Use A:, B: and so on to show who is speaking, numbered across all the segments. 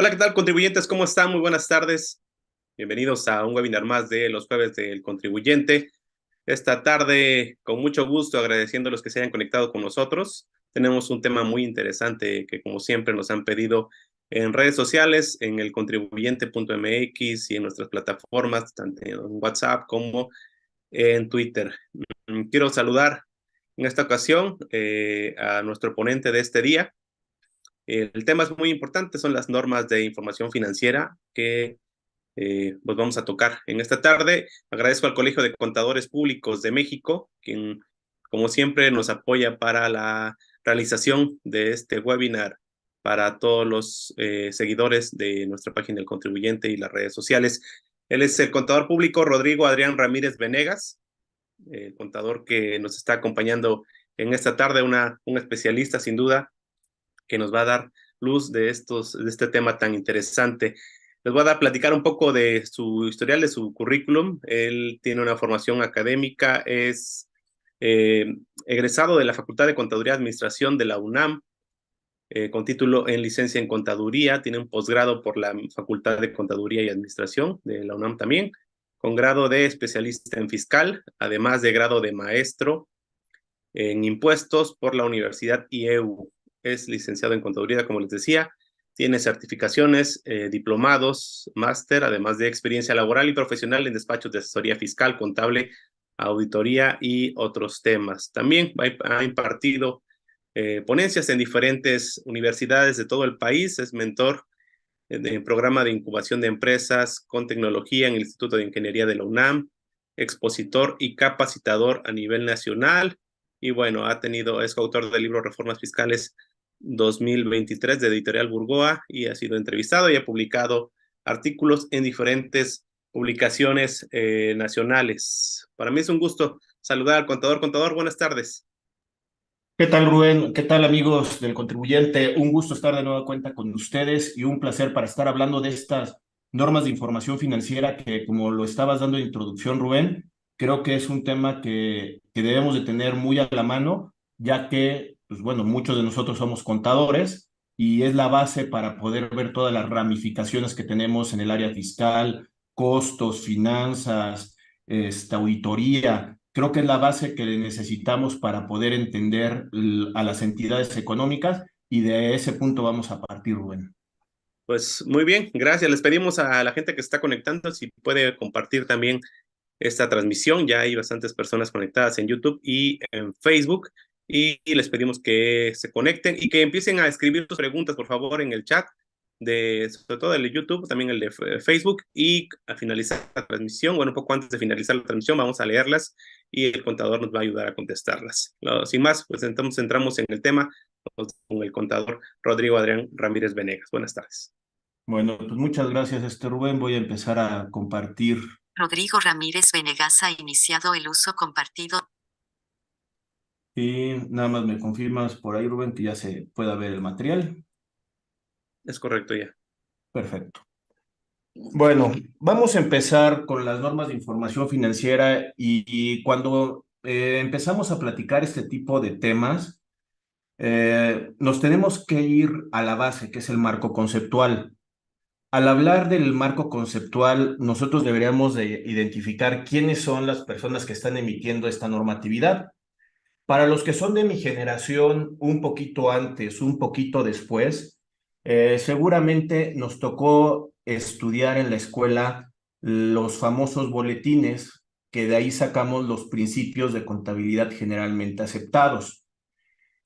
A: Hola, ¿qué tal, contribuyentes? ¿Cómo están? Muy buenas tardes. Bienvenidos a un webinar más de los jueves del contribuyente. Esta tarde, con mucho gusto, agradeciendo a los que se hayan conectado con nosotros. Tenemos un tema muy interesante que, como siempre, nos han pedido en redes sociales, en el contribuyente.mx y en nuestras plataformas, tanto en WhatsApp como en Twitter. Quiero saludar en esta ocasión a nuestro ponente de este día. El tema es muy importante, son las normas de información financiera que pues vamos a tocar en esta tarde. Agradezco al Colegio de Contadores Públicos de México, quien como siempre nos apoya para la realización de este webinar para todos los seguidores de nuestra página del contribuyente y las redes sociales. Él es el contador público Rodrigo Adrián Ramírez Venegas, el contador que nos está acompañando en esta tarde, un especialista sin duda que nos va a dar luz de este tema tan interesante. Les voy a platicar un poco de su historial, de su currículum. Él tiene una formación académica, es egresado de la Facultad de Contaduría y Administración de la UNAM, con título en licencia en Contaduría, tiene un posgrado por la Facultad de Contaduría y Administración de la UNAM también, con grado de especialista en fiscal, además de grado de maestro en impuestos por la Universidad IEU. Es licenciado en contaduría, como les decía, tiene certificaciones, diplomados, máster, además de experiencia laboral y profesional en despachos de asesoría fiscal, contable, auditoría y otros temas. También ha impartido ponencias en diferentes universidades de todo el país, es mentor del programa de incubación de empresas con tecnología en el Instituto de Ingeniería de la UNAM, expositor y capacitador a nivel nacional. Y bueno, es coautor del libro Reformas Fiscales 2023 de Editorial Burgoa y ha sido entrevistado y ha publicado artículos en diferentes publicaciones nacionales. Para mí es un gusto saludar al contador. Contador, buenas tardes.
B: ¿Qué tal, Rubén? ¿Qué tal, amigos del contribuyente? Un gusto estar de nueva cuenta con ustedes y un placer para estar hablando de estas normas de información financiera que, como lo estabas dando de introducción, Rubén, creo que es un tema que debemos de tener muy a la mano, ya que, pues bueno, muchos de nosotros somos contadores y es la base para poder ver todas las ramificaciones que tenemos en el área fiscal, costos, finanzas, auditoría. Creo que es la base que necesitamos para poder entender a las entidades económicas y de ese punto vamos a partir, Rubén.
A: Pues muy bien, gracias. Les pedimos a la gente que se está conectando si puede compartir también esta transmisión. Ya hay bastantes personas conectadas en YouTube y en Facebook y les pedimos que se conecten y que empiecen a escribir sus preguntas, por favor, en el chat sobre todo el de YouTube, también el de Facebook, y al finalizar la transmisión, bueno, un poco antes de finalizar la transmisión, vamos a leerlas y el contador nos va a ayudar a contestarlas. Sin más, pues entonces entramos en el tema con el contador Rodrigo Adrián Ramírez Venegas. Buenas tardes.
B: Bueno, pues muchas gracias, Rubén. Voy a empezar a compartir.
C: Rodrigo Ramírez Venegas ha iniciado el uso compartido.
B: Y nada más me confirmas por ahí, Rubén, que ya se pueda ver el material.
A: Es correcto ya.
B: Perfecto. Bueno, vamos a empezar con las normas de información financiera y cuando empezamos a platicar este tipo de temas, nos tenemos que ir a la base, que es el marco conceptual. Al hablar del marco conceptual, nosotros deberíamos de identificar quiénes son las personas que están emitiendo esta normatividad. Para los que son de mi generación, un poquito antes, un poquito después, seguramente nos tocó estudiar en la escuela los famosos boletines, que de ahí sacamos los principios de contabilidad generalmente aceptados,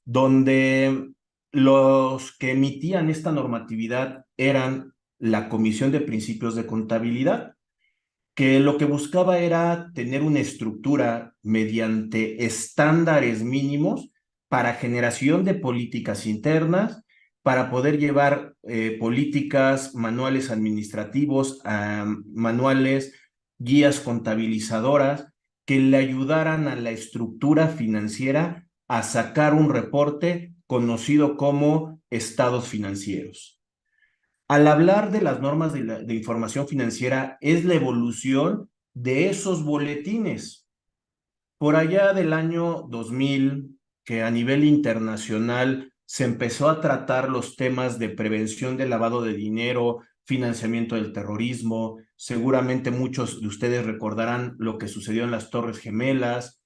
B: donde los que emitían esta normatividad eran la Comisión de Principios de Contabilidad, que lo que buscaba era tener una estructura mediante estándares mínimos para generación de políticas internas, para poder llevar políticas, manuales administrativos, manuales, guías contabilizadoras que le ayudaran a la estructura financiera a sacar un reporte conocido como estados financieros. Al hablar de las normas de información financiera, es la evolución de esos boletines. Por allá del año 2000, que a nivel internacional se empezó a tratar los temas de prevención del lavado de dinero, financiamiento del terrorismo. Seguramente muchos de ustedes recordarán lo que sucedió en las Torres Gemelas,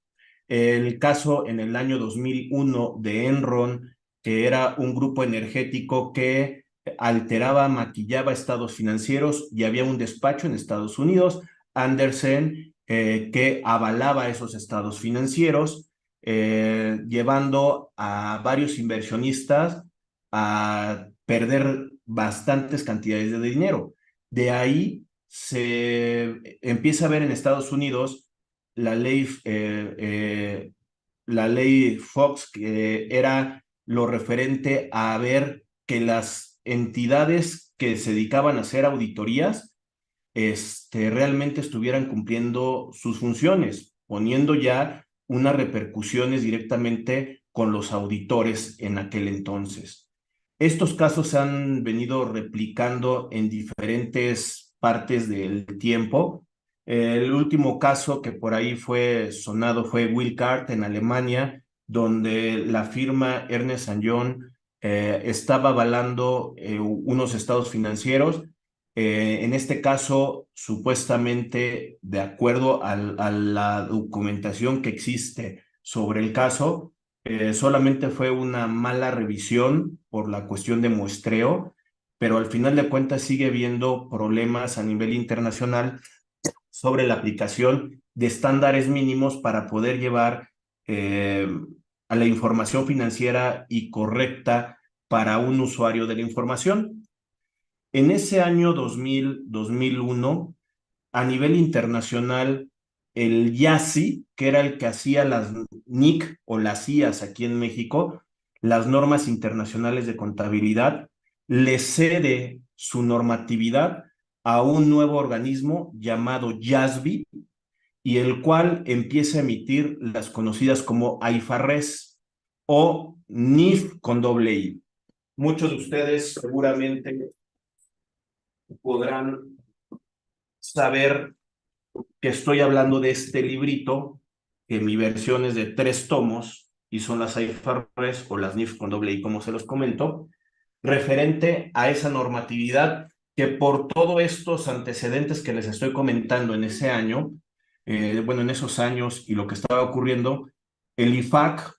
B: el caso en el año 2001 de Enron, que era un grupo energético que alteraba, maquillaba estados financieros, y había un despacho en Estados Unidos, Andersen, que avalaba esos estados financieros, llevando a varios inversionistas a perder bastantes cantidades de dinero. De ahí se empieza a ver en Estados Unidos la ley Fox, que era lo referente a ver que las entidades que se dedicaban a hacer auditorías realmente estuvieran cumpliendo sus funciones, poniendo ya unas repercusiones directamente con los auditores en aquel entonces. Estos casos se han venido replicando en diferentes partes del tiempo. El último caso que por ahí fue sonado fue Wirecard en Alemania, donde la firma Ernst Young estaba avalando unos estados financieros. En este caso, supuestamente, de acuerdo a la documentación que existe sobre el caso, solamente fue una mala revisión por la cuestión de muestreo, pero al final de cuentas sigue habiendo problemas a nivel internacional sobre la aplicación de estándares mínimos para poder llevar a la información financiera y correcta para un usuario de la información. En ese año 2001, a nivel internacional, el YASI, que era el que hacía las NIC o las IAS aquí en México, las normas internacionales de contabilidad, le cede su normatividad a un nuevo organismo llamado YASB, y el cual empieza a emitir las conocidas como IFRS o NIF con doble I. Muchos de ustedes seguramente podrán saber que estoy hablando de este librito, que mi versión es de 3 tomos, y son las IFRS o las NIF con doble I, como se los comento, referente a esa normatividad que por todos estos antecedentes que les estoy comentando en ese año, en esos años y lo que estaba ocurriendo, el IFAC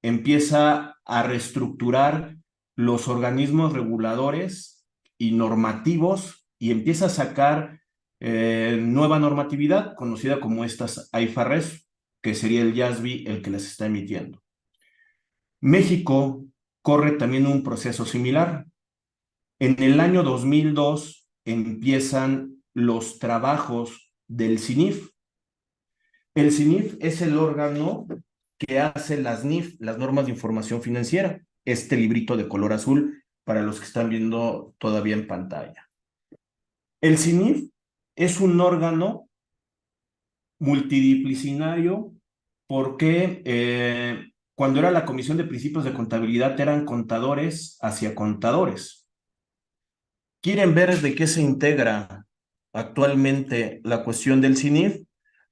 B: empieza a reestructurar los organismos reguladores y normativos y empieza a sacar nueva normatividad conocida como estas IFRS, que sería el YASB el que las está emitiendo. México corre también un proceso similar. En el año 2002 empiezan los trabajos del CINIF. El CINIF es el órgano que hace las NIF, las normas de información financiera, este librito de color azul para los que están viendo todavía en pantalla. El CINIF es un órgano multidisciplinario porque cuando era la Comisión de Principios de Contabilidad eran contadores hacia contadores. ¿Quieren ver de qué se integra actualmente la cuestión del CINIF?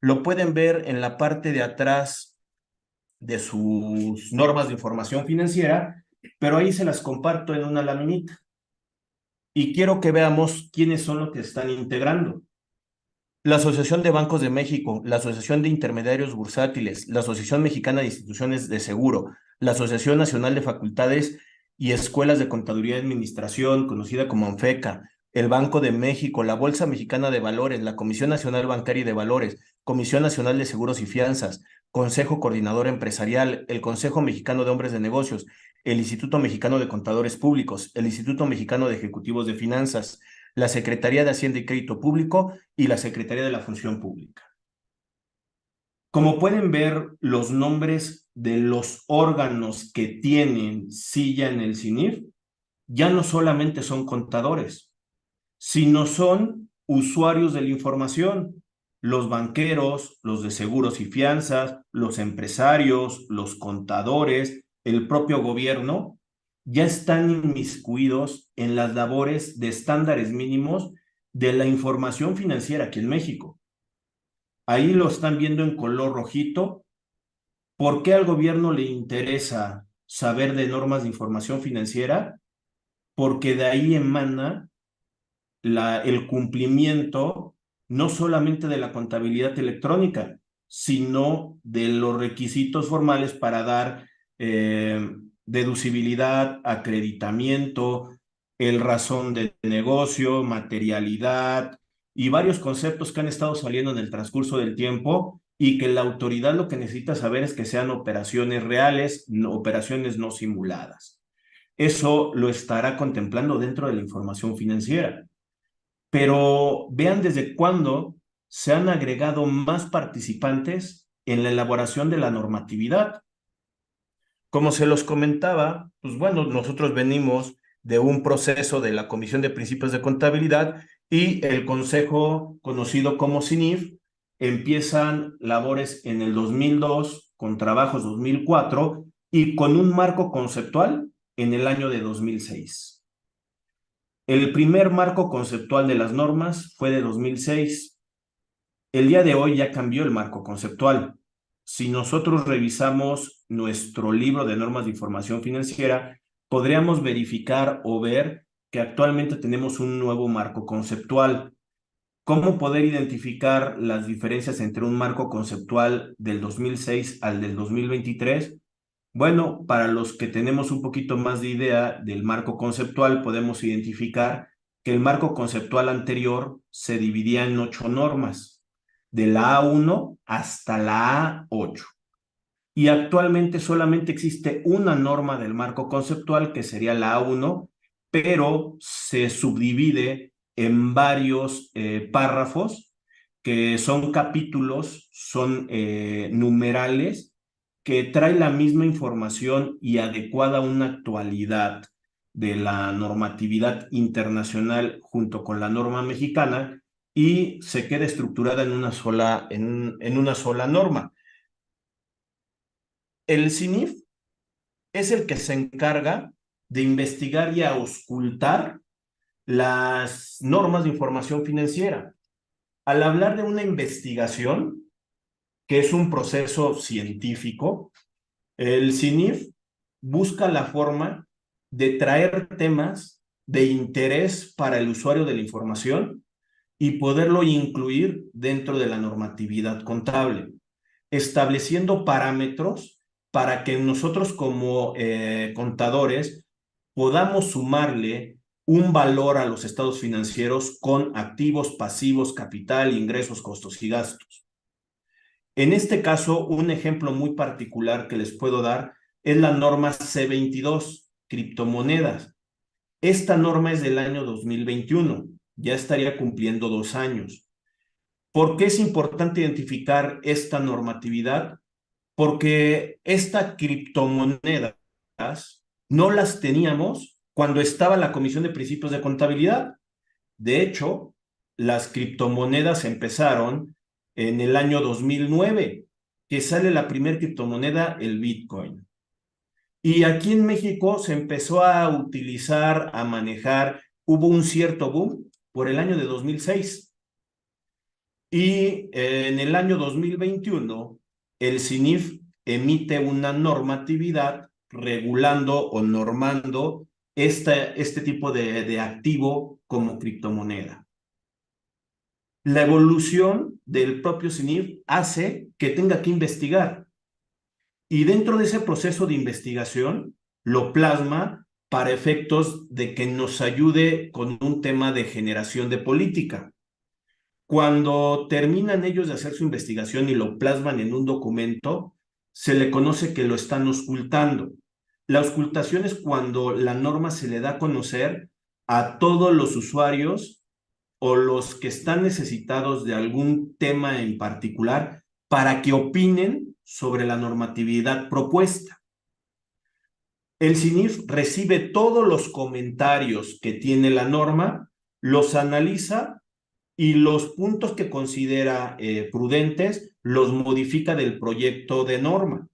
B: Lo pueden ver en la parte de atrás de sus normas de información financiera, pero ahí se las comparto en una laminita. Y quiero que veamos quiénes son los que están integrando. La Asociación de Bancos de México, la Asociación de Intermediarios Bursátiles, la Asociación Mexicana de Instituciones de Seguro, la Asociación Nacional de Facultades y Escuelas de Contaduría y Administración, conocida como ANFECA, el Banco de México, la Bolsa Mexicana de Valores, la Comisión Nacional Bancaria y de Valores, Comisión Nacional de Seguros y Fianzas, Consejo Coordinador Empresarial, el Consejo Mexicano de Hombres de Negocios, el Instituto Mexicano de Contadores Públicos, el Instituto Mexicano de Ejecutivos de Finanzas, la Secretaría de Hacienda y Crédito Público y la Secretaría de la Función Pública. Como pueden ver, los nombres de los órganos que tienen silla en el CINIF ya no solamente son contadores, sino son usuarios de la información, los banqueros, los de seguros y fianzas, los empresarios, los contadores, el propio gobierno, ya están inmiscuidos en las labores de estándares mínimos de la información financiera aquí en México. Ahí lo están viendo en color rojito. ¿Por qué al gobierno le interesa saber de normas de información financiera, porque de ahí emana el cumplimiento no solamente de la contabilidad electrónica, sino de los requisitos formales para dar deducibilidad, acreditamiento, el razón de negocio, materialidad y varios conceptos que han estado saliendo en el transcurso del tiempo y que la autoridad lo que necesita saber es que sean operaciones reales, no, operaciones no simuladas. Eso lo estará contemplando dentro de la información financiera. Pero vean desde cuándo se han agregado más participantes en la elaboración de la normatividad. Como se los comentaba, pues bueno, nosotros venimos de un proceso de la Comisión de Principios de Contabilidad y el Consejo, conocido como CINIF, empiezan labores en el 2002, con trabajos 2004 y con un marco conceptual en el año de 2006. El primer marco conceptual de las normas fue de 2006. El día de hoy ya cambió el marco conceptual. Si nosotros revisamos nuestro libro de normas de información financiera, podríamos verificar o ver que actualmente tenemos un nuevo marco conceptual. ¿Cómo poder identificar las diferencias entre un marco conceptual del 2006 al del 2023? Bueno, para los que tenemos un poquito más de idea del marco conceptual, podemos identificar que el marco conceptual anterior se dividía en 8 normas, de la A1 hasta la A8. Y actualmente solamente existe una norma del marco conceptual, que sería la A1, pero se subdivide en varios párrafos, que son capítulos, son numerales, que trae la misma información y adecuada a una actualidad de la normatividad internacional junto con la norma mexicana y se queda estructurada en una sola norma. El CINIF es el que se encarga de investigar y auscultar las normas de información financiera. Al hablar de una investigación, que es un proceso científico, el CINIF busca la forma de traer temas de interés para el usuario de la información y poderlo incluir dentro de la normatividad contable, estableciendo parámetros para que nosotros como contadores podamos sumarle un valor a los estados financieros con activos, pasivos, capital, ingresos, costos y gastos. En este caso, un ejemplo muy particular que les puedo dar es la norma C22, criptomonedas. Esta norma es del año 2021, ya estaría cumpliendo 2 años. ¿Por qué es importante identificar esta normatividad? Porque esta criptomonedas no las teníamos cuando estaba la Comisión de Principios de Contabilidad. De hecho, las criptomonedas empezaron en el año 2009, que sale la primera criptomoneda, el Bitcoin. Y aquí en México se empezó a utilizar, a manejar, hubo un cierto boom por el año de 2006. Y en el año 2021, el CINIF emite una normatividad regulando o normando este tipo de activo como criptomoneda. La evolución del propio CINIF hace que tenga que investigar. Y dentro de ese proceso de investigación, lo plasma para efectos de que nos ayude con un tema de generación de política. Cuando terminan ellos de hacer su investigación y lo plasman en un documento, se le conoce que lo están auscultando. La auscultación es cuando la norma se le da a conocer a todos los usuarios o los que están necesitados de algún tema en particular para que opinen sobre la normatividad propuesta. El CINIF recibe todos los comentarios que tiene la norma, los analiza y los puntos que considera prudentes los modifica del proyecto de norma.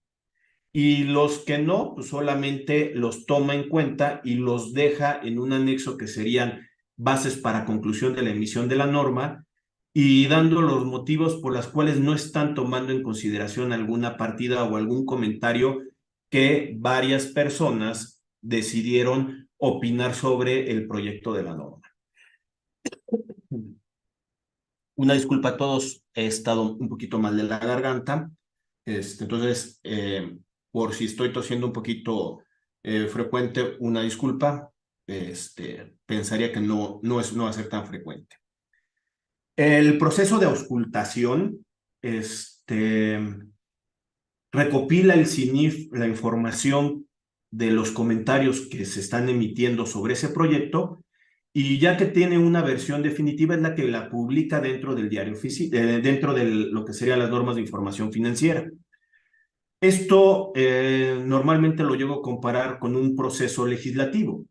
B: Y los que no, pues solamente los toma en cuenta y los deja en un anexo que serían bases para conclusión de la emisión de la norma y dando los motivos por los cuales no están tomando en consideración alguna partida o algún comentario que varias personas decidieron opinar sobre el proyecto de la norma. Una disculpa a todos, he estado un poquito mal de la garganta, entonces, por si estoy tosiendo un poquito frecuente, una disculpa, pensaría que no va a ser tan frecuente. El proceso de auscultación, recopila el CINIF la información de los comentarios que se están emitiendo sobre ese proyecto, y ya que tiene una versión definitiva es la que la publica dentro del diario oficial, dentro de lo que serían las normas de información financiera. Esto normalmente lo llego a comparar con un proceso legislativo.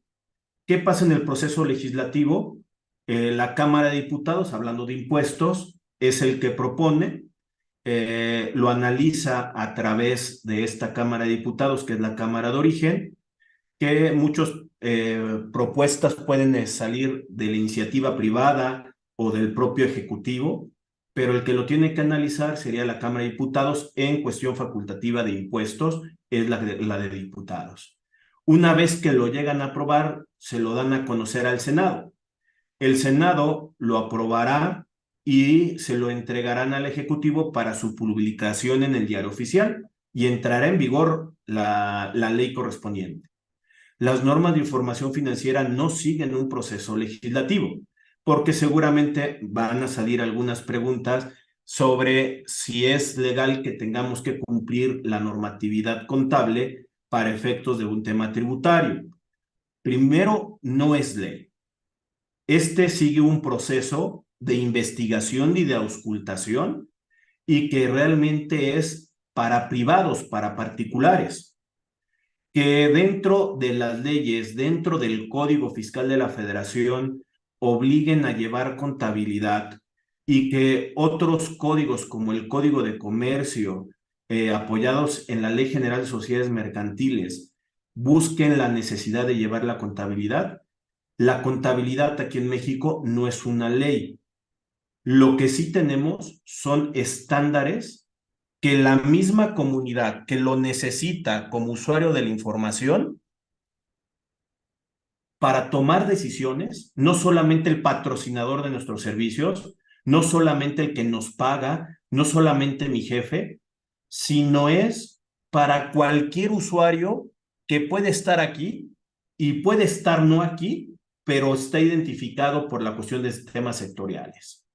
B: ¿Qué pasa en el proceso legislativo? La Cámara de Diputados, hablando de impuestos, es el que propone, lo analiza a través de esta Cámara de Diputados, que es la Cámara de Origen, que muchas propuestas pueden salir de la iniciativa privada o del propio Ejecutivo, pero el que lo tiene que analizar sería la Cámara de Diputados en cuestión facultativa de impuestos, es la de diputados. Una vez que lo llegan a aprobar, se lo dan a conocer al Senado. El Senado lo aprobará y se lo entregarán al Ejecutivo para su publicación en el Diario Oficial y entrará en vigor la ley correspondiente. Las normas de información financiera no siguen un proceso legislativo, porque seguramente van a salir algunas preguntas sobre si es legal que tengamos que cumplir la normatividad contable para efectos de un tema tributario. Primero, no es ley. Sigue un proceso de investigación y de auscultación, y que realmente es para privados, para particulares, que dentro de las leyes, dentro del Código Fiscal de la Federación, obliguen a llevar contabilidad, y que otros códigos como el Código de Comercio, apoyados en la Ley General de Sociedades Mercantiles, busquen la necesidad de llevar la contabilidad. La contabilidad aquí en México no es una ley. Lo que sí tenemos son estándares que la misma comunidad que lo necesita como usuario de la información para tomar decisiones, no solamente el patrocinador de nuestros servicios, no solamente el que nos paga, no solamente mi jefe, sino es para cualquier usuario que puede estar aquí y puede estar no aquí, pero está identificado por la cuestión de temas sectoriales,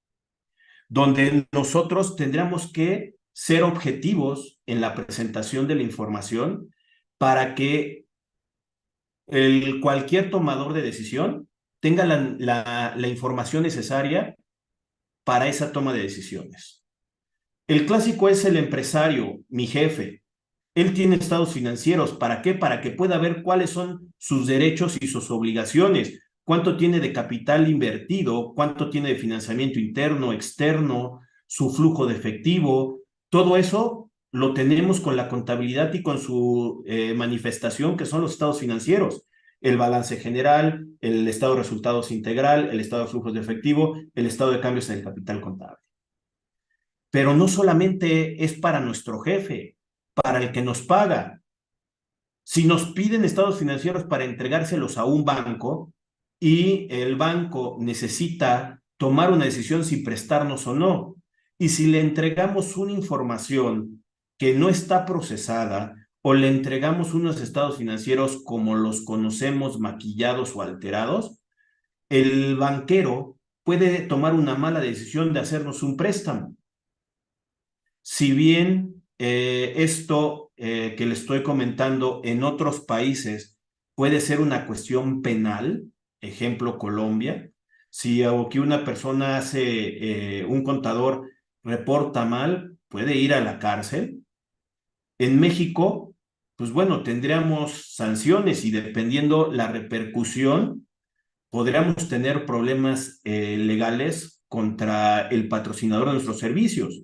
B: donde nosotros tendríamos que ser objetivos en la presentación de la información para que cualquier tomador de decisión tenga la información necesaria para esa toma de decisiones. El clásico es el empresario, mi jefe. Él tiene estados financieros. ¿Para qué? Para que pueda ver cuáles son sus derechos y sus obligaciones, cuánto tiene de capital invertido, cuánto tiene de financiamiento interno, externo, su flujo de efectivo. Todo eso lo tenemos con la contabilidad y con su manifestación, que son los estados financieros: el balance general, el estado de resultados integral, el estado de flujos de efectivo, el estado de cambios en el capital contable. Pero no solamente es para nuestro jefe, para el que nos paga. Si nos piden estados financieros para entregárselos a un banco y el banco necesita tomar una decisión si prestarnos o no, y si le entregamos una información que no está procesada, o le entregamos unos estados financieros como los conocemos, maquillados o alterados, el banquero puede tomar una mala decisión de hacernos un préstamo. Si bien esto que le estoy comentando en otros países puede ser una cuestión penal, ejemplo Colombia, si aquí una persona un contador reporta mal, puede ir a la cárcel. En México, pues bueno, tendríamos sanciones, y dependiendo la repercusión, podríamos tener problemas legales contra el patrocinador de nuestros servicios.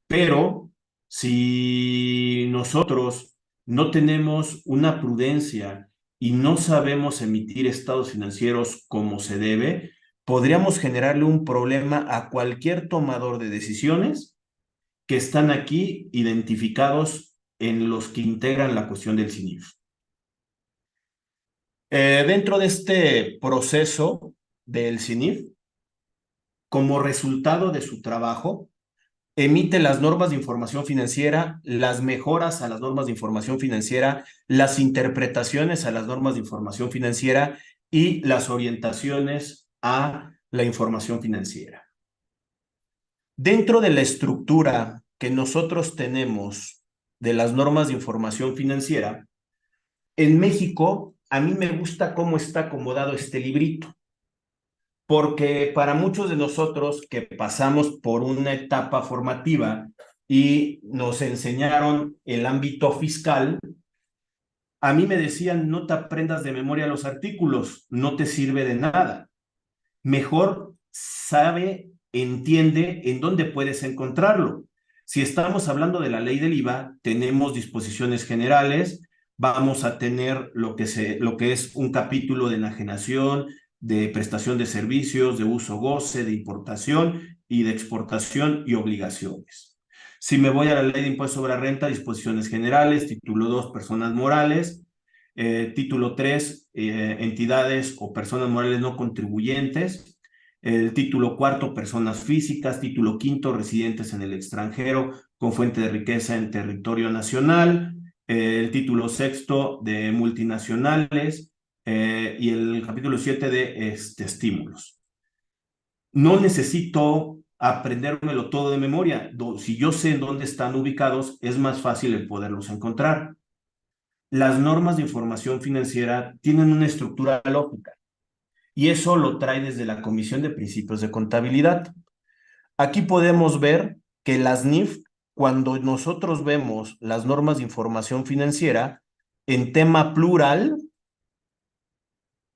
B: Pero si nosotros no tenemos una prudencia y no sabemos emitir estados financieros como se debe, podríamos generarle un problema a cualquier tomador de decisiones que están aquí identificados en los que integran la cuestión del CINIF. Dentro de este proceso del CINIF, como resultado de su trabajo, emite las normas de información financiera, las mejoras a las normas de información financiera, las interpretaciones a las normas de información financiera y las orientaciones a la información financiera. Dentro de la estructura que nosotros tenemos de las normas de información financiera, en México, a mí me gusta cómo está acomodado este librito, porque para muchos de nosotros que pasamos por una etapa formativa y nos enseñaron el ámbito fiscal, a mí me decían, no te aprendas de memoria los artículos, no te sirve de nada. Mejor sabe, entiende en dónde puedes encontrarlo. Si estamos hablando de la ley del IVA, tenemos disposiciones generales, vamos a tener lo que es un capítulo de enajenación, de prestación de servicios, de uso-goce, de importación y de exportación y obligaciones. Si me voy a la ley de impuesto sobre la renta, disposiciones generales, título 2, personas morales, título 3, entidades o personas morales no contribuyentes, el título 4, personas físicas, título 5, residentes en el extranjero con fuente de riqueza en territorio nacional, el título 6 de multinacionales y el capítulo 7 de estímulos. No necesito aprendérmelo todo de memoria. Si yo sé dónde están ubicados, es más fácil el poderlos encontrar. Las normas de información financiera tienen una estructura lógica y eso lo trae desde la Comisión de Principios de Contabilidad. Aquí podemos ver que las NIF, cuando nosotros vemos las normas de información financiera, en tema plural,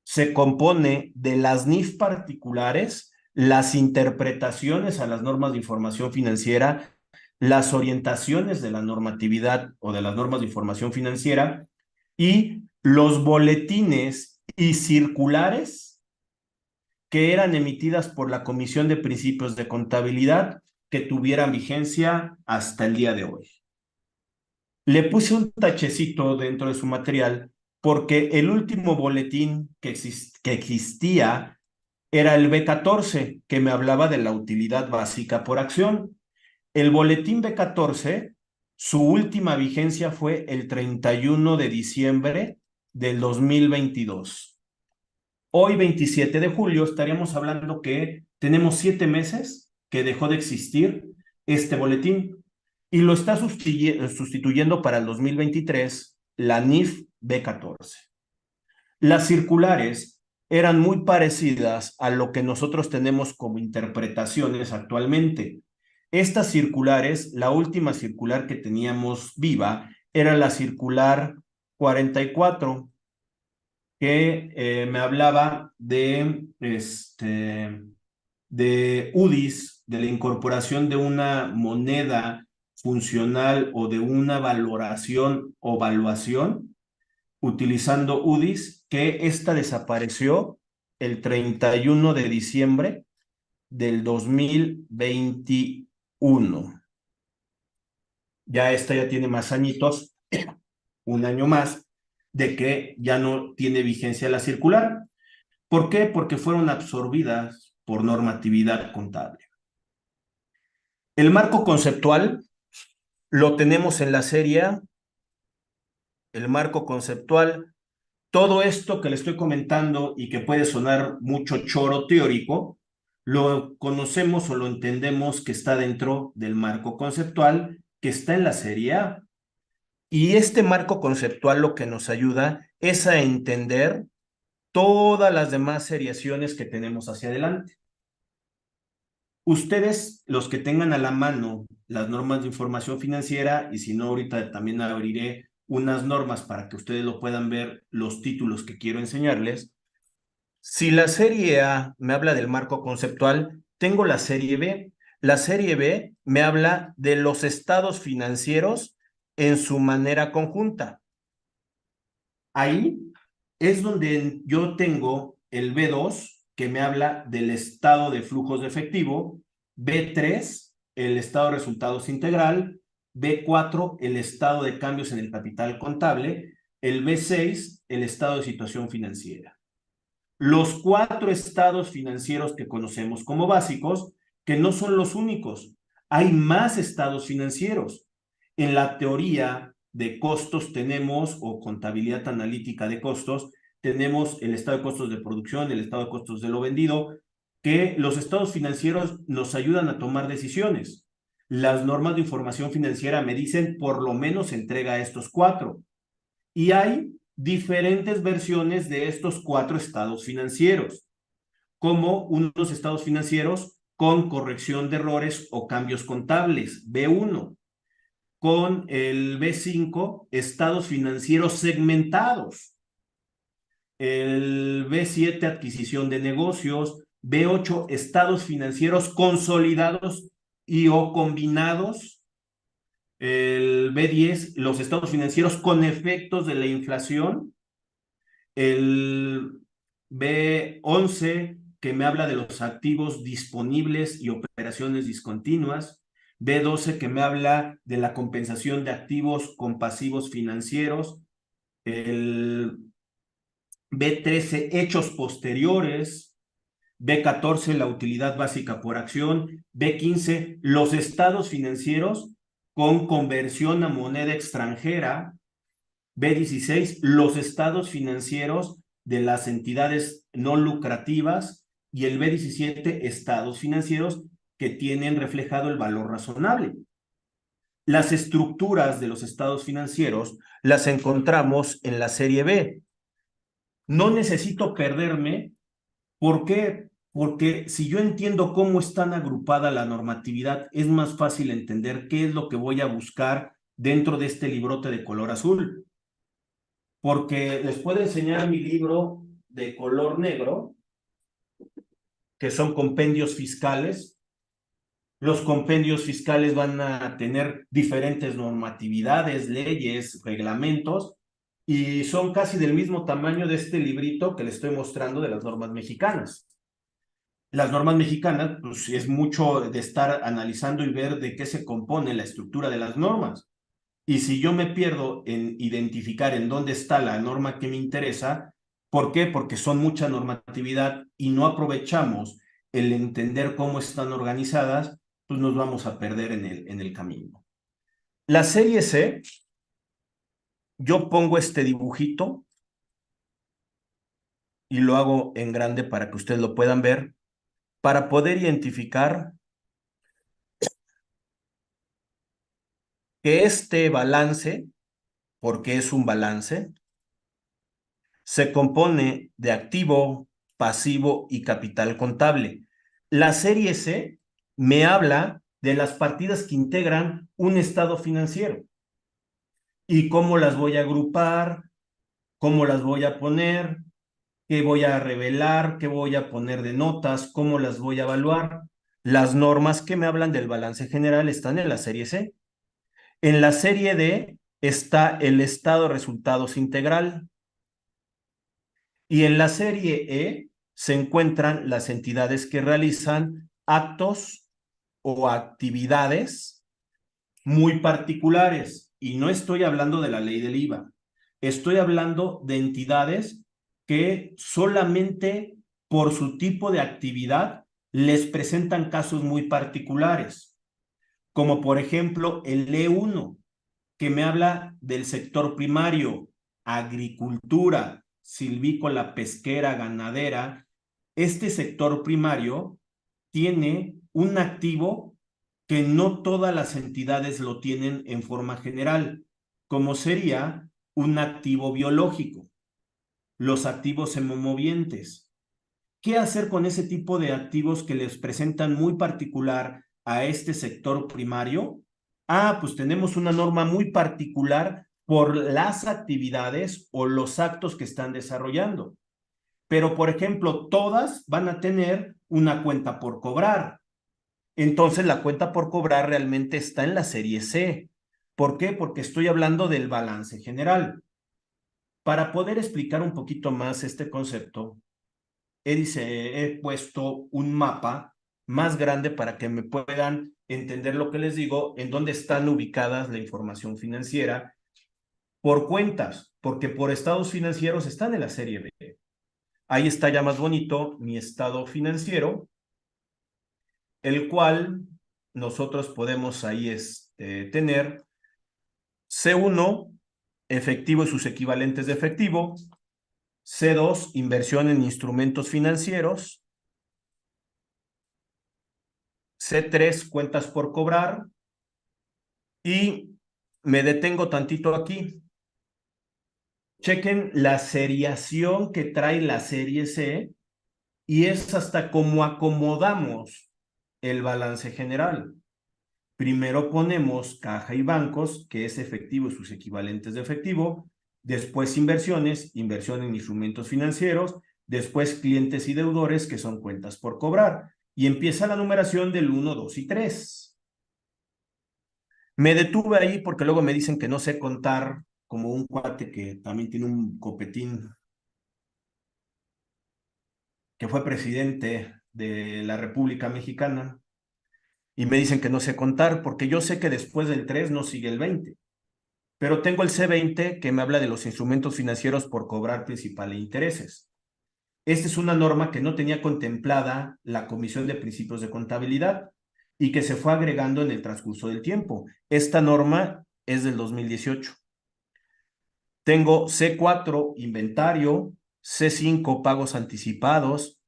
B: se compone de las NIF particulares, las interpretaciones a las normas de información financiera, las orientaciones de la normatividad o de las normas de información financiera y los boletines y circulares que eran emitidas por la Comisión de Principios de Contabilidad que tuvieran vigencia hasta el día de hoy. Le puse un tachecito dentro de su material porque el último boletín que existía era el B14, que me hablaba de la utilidad básica por acción. El boletín B14, su última vigencia fue el 31 de diciembre del 2022. Hoy, 27 de julio, estaríamos hablando que tenemos 7 meses que dejó de existir este boletín y lo está sustituyendo para el 2023 la NIF B14. Las circulares eran muy parecidas a lo que nosotros tenemos como interpretaciones actualmente. Estas circulares, la última circular que teníamos viva era la circular 44, que me hablaba de UDIs, de la incorporación de una moneda funcional o de una valoración o valuación utilizando UDIs, que esta desapareció el 31 de diciembre del 2021. Ya esta ya tiene más añitos, un año más, de que ya no tiene vigencia la circular. ¿Por qué? Porque fueron absorbidas por normatividad contable. El marco conceptual lo tenemos en la serie A. El marco conceptual, todo esto que le estoy comentando y que puede sonar mucho choro teórico, lo conocemos o lo entendemos que está dentro del marco conceptual que está en la serie A. Y este marco conceptual lo que nos ayuda es a entender todas las demás seriaciones que tenemos hacia adelante. Ustedes, los que tengan a la mano las normas de información financiera, y si no, ahorita también abriré unas normas para que ustedes lo puedan ver, los títulos que quiero enseñarles. Si la serie A me habla del marco conceptual, tengo la serie B. La serie B me habla de los estados financieros en su manera conjunta. Ahí es donde yo tengo el B2, que me habla del estado de flujos de efectivo, B3, el estado de resultados integral, B4, el estado de cambios en el capital contable. El B6, el estado de situación financiera. Los 4 estados financieros que conocemos como básicos, que no son los únicos. Hay más estados financieros. En la teoría de costos tenemos, o contabilidad analítica de costos, tenemos el estado de costos de producción, el estado de costos de lo vendido, que los estados financieros nos ayudan a tomar decisiones. Las normas de información financiera me dicen por lo menos entrega estos 4. Y hay diferentes versiones de estos 4 estados financieros, como unos estados financieros con corrección de errores o cambios contables, B1, con el B5, estados financieros segmentados, el B7, adquisición de negocios, B8, estados financieros consolidados y o combinados, el B10, los estados financieros con efectos de la inflación, el B11, que me habla de los activos disponibles y operaciones discontinuas, B12, que me habla de la compensación de activos con pasivos financieros, el B13, hechos posteriores, B14, la utilidad básica por acción, B15, los estados financieros con conversión a moneda extranjera, B16, los estados financieros de las entidades no lucrativas, y el B17, estados financieros que tienen reflejado el valor razonable. Las estructuras de los estados financieros las encontramos en la serie B. No necesito perderme. ¿Por qué? Porque si yo entiendo cómo están agrupada la normatividad, es más fácil entender qué es lo que voy a buscar dentro de este librote de color azul. Porque les puedo enseñar mi libro de color negro, que son compendios fiscales. Los compendios fiscales van a tener diferentes normatividades, leyes, reglamentos, y son casi del mismo tamaño de este librito que les estoy mostrando de las normas mexicanas. Las normas mexicanas, pues es mucho de estar analizando y ver de qué se compone la estructura de las normas. Y si yo me pierdo en identificar en dónde está la norma que me interesa, ¿por qué? Porque son mucha normatividad y no aprovechamos el entender cómo están organizadas, pues nos vamos a perder en el camino. La serie C, yo pongo este dibujito y lo hago en grande para que ustedes lo puedan ver, para poder identificar que este balance, porque es un balance, se compone de activo, pasivo y capital contable. La serie C me habla de las partidas que integran un estado financiero y cómo las voy a agrupar, cómo las voy a poner, qué voy a revelar, qué voy a poner de notas, cómo las voy a evaluar. Las normas que me hablan del balance general están en la serie C. En la serie D está el estado de resultados integral. Y en la serie E se encuentran las entidades que realizan actos o actividades muy particulares. Y no estoy hablando de la ley del IVA. Estoy hablando de entidades que solamente por su tipo de actividad les presentan casos muy particulares, como por ejemplo el E1, que me habla del sector primario, agricultura, silvícola, pesquera, ganadera. Este sector primario tiene un activo que no todas las entidades lo tienen en forma general, como sería un activo biológico, los activos hemomovientes. ¿Qué hacer con ese tipo de activos que les presentan muy particular a este sector primario? Pues tenemos una norma muy particular por las actividades o los actos que están desarrollando. Pero, por ejemplo, todas van a tener una cuenta por cobrar. Entonces, la cuenta por cobrar realmente está en la serie C. ¿Por qué? Porque estoy hablando del balance general. Para poder explicar un poquito más este concepto, he puesto un mapa más grande para que me puedan entender lo que les digo, en dónde están ubicadas la información financiera por cuentas, porque por estados financieros están en la serie B. Ahí está ya más bonito mi estado financiero, el cual nosotros podemos ahí tener C1, efectivo y sus equivalentes de efectivo, C2, inversión en instrumentos financieros, C3, cuentas por cobrar, y me detengo tantito aquí. Chequen la seriación que trae la serie C y es hasta cómo acomodamos el balance general. Primero ponemos caja y bancos, que es efectivo y sus equivalentes de efectivo, después inversiones, inversión en instrumentos financieros, después clientes y deudores, que son cuentas por cobrar, y empieza la numeración del 1, 2 y 3. Me detuve ahí porque luego me dicen que no sé contar, como un cuate que también tiene un copetín, que fue presidente de la República Mexicana, y me dicen que no sé contar porque yo sé que después del 3 no sigue el 20. Pero tengo el C20 que me habla de los instrumentos financieros por cobrar principal e intereses. Esta es una norma que no tenía contemplada la Comisión de Principios de Contabilidad y que se fue agregando en el transcurso del tiempo. Esta norma es del 2018. Tengo C4, inventario, C5, pagos anticipados,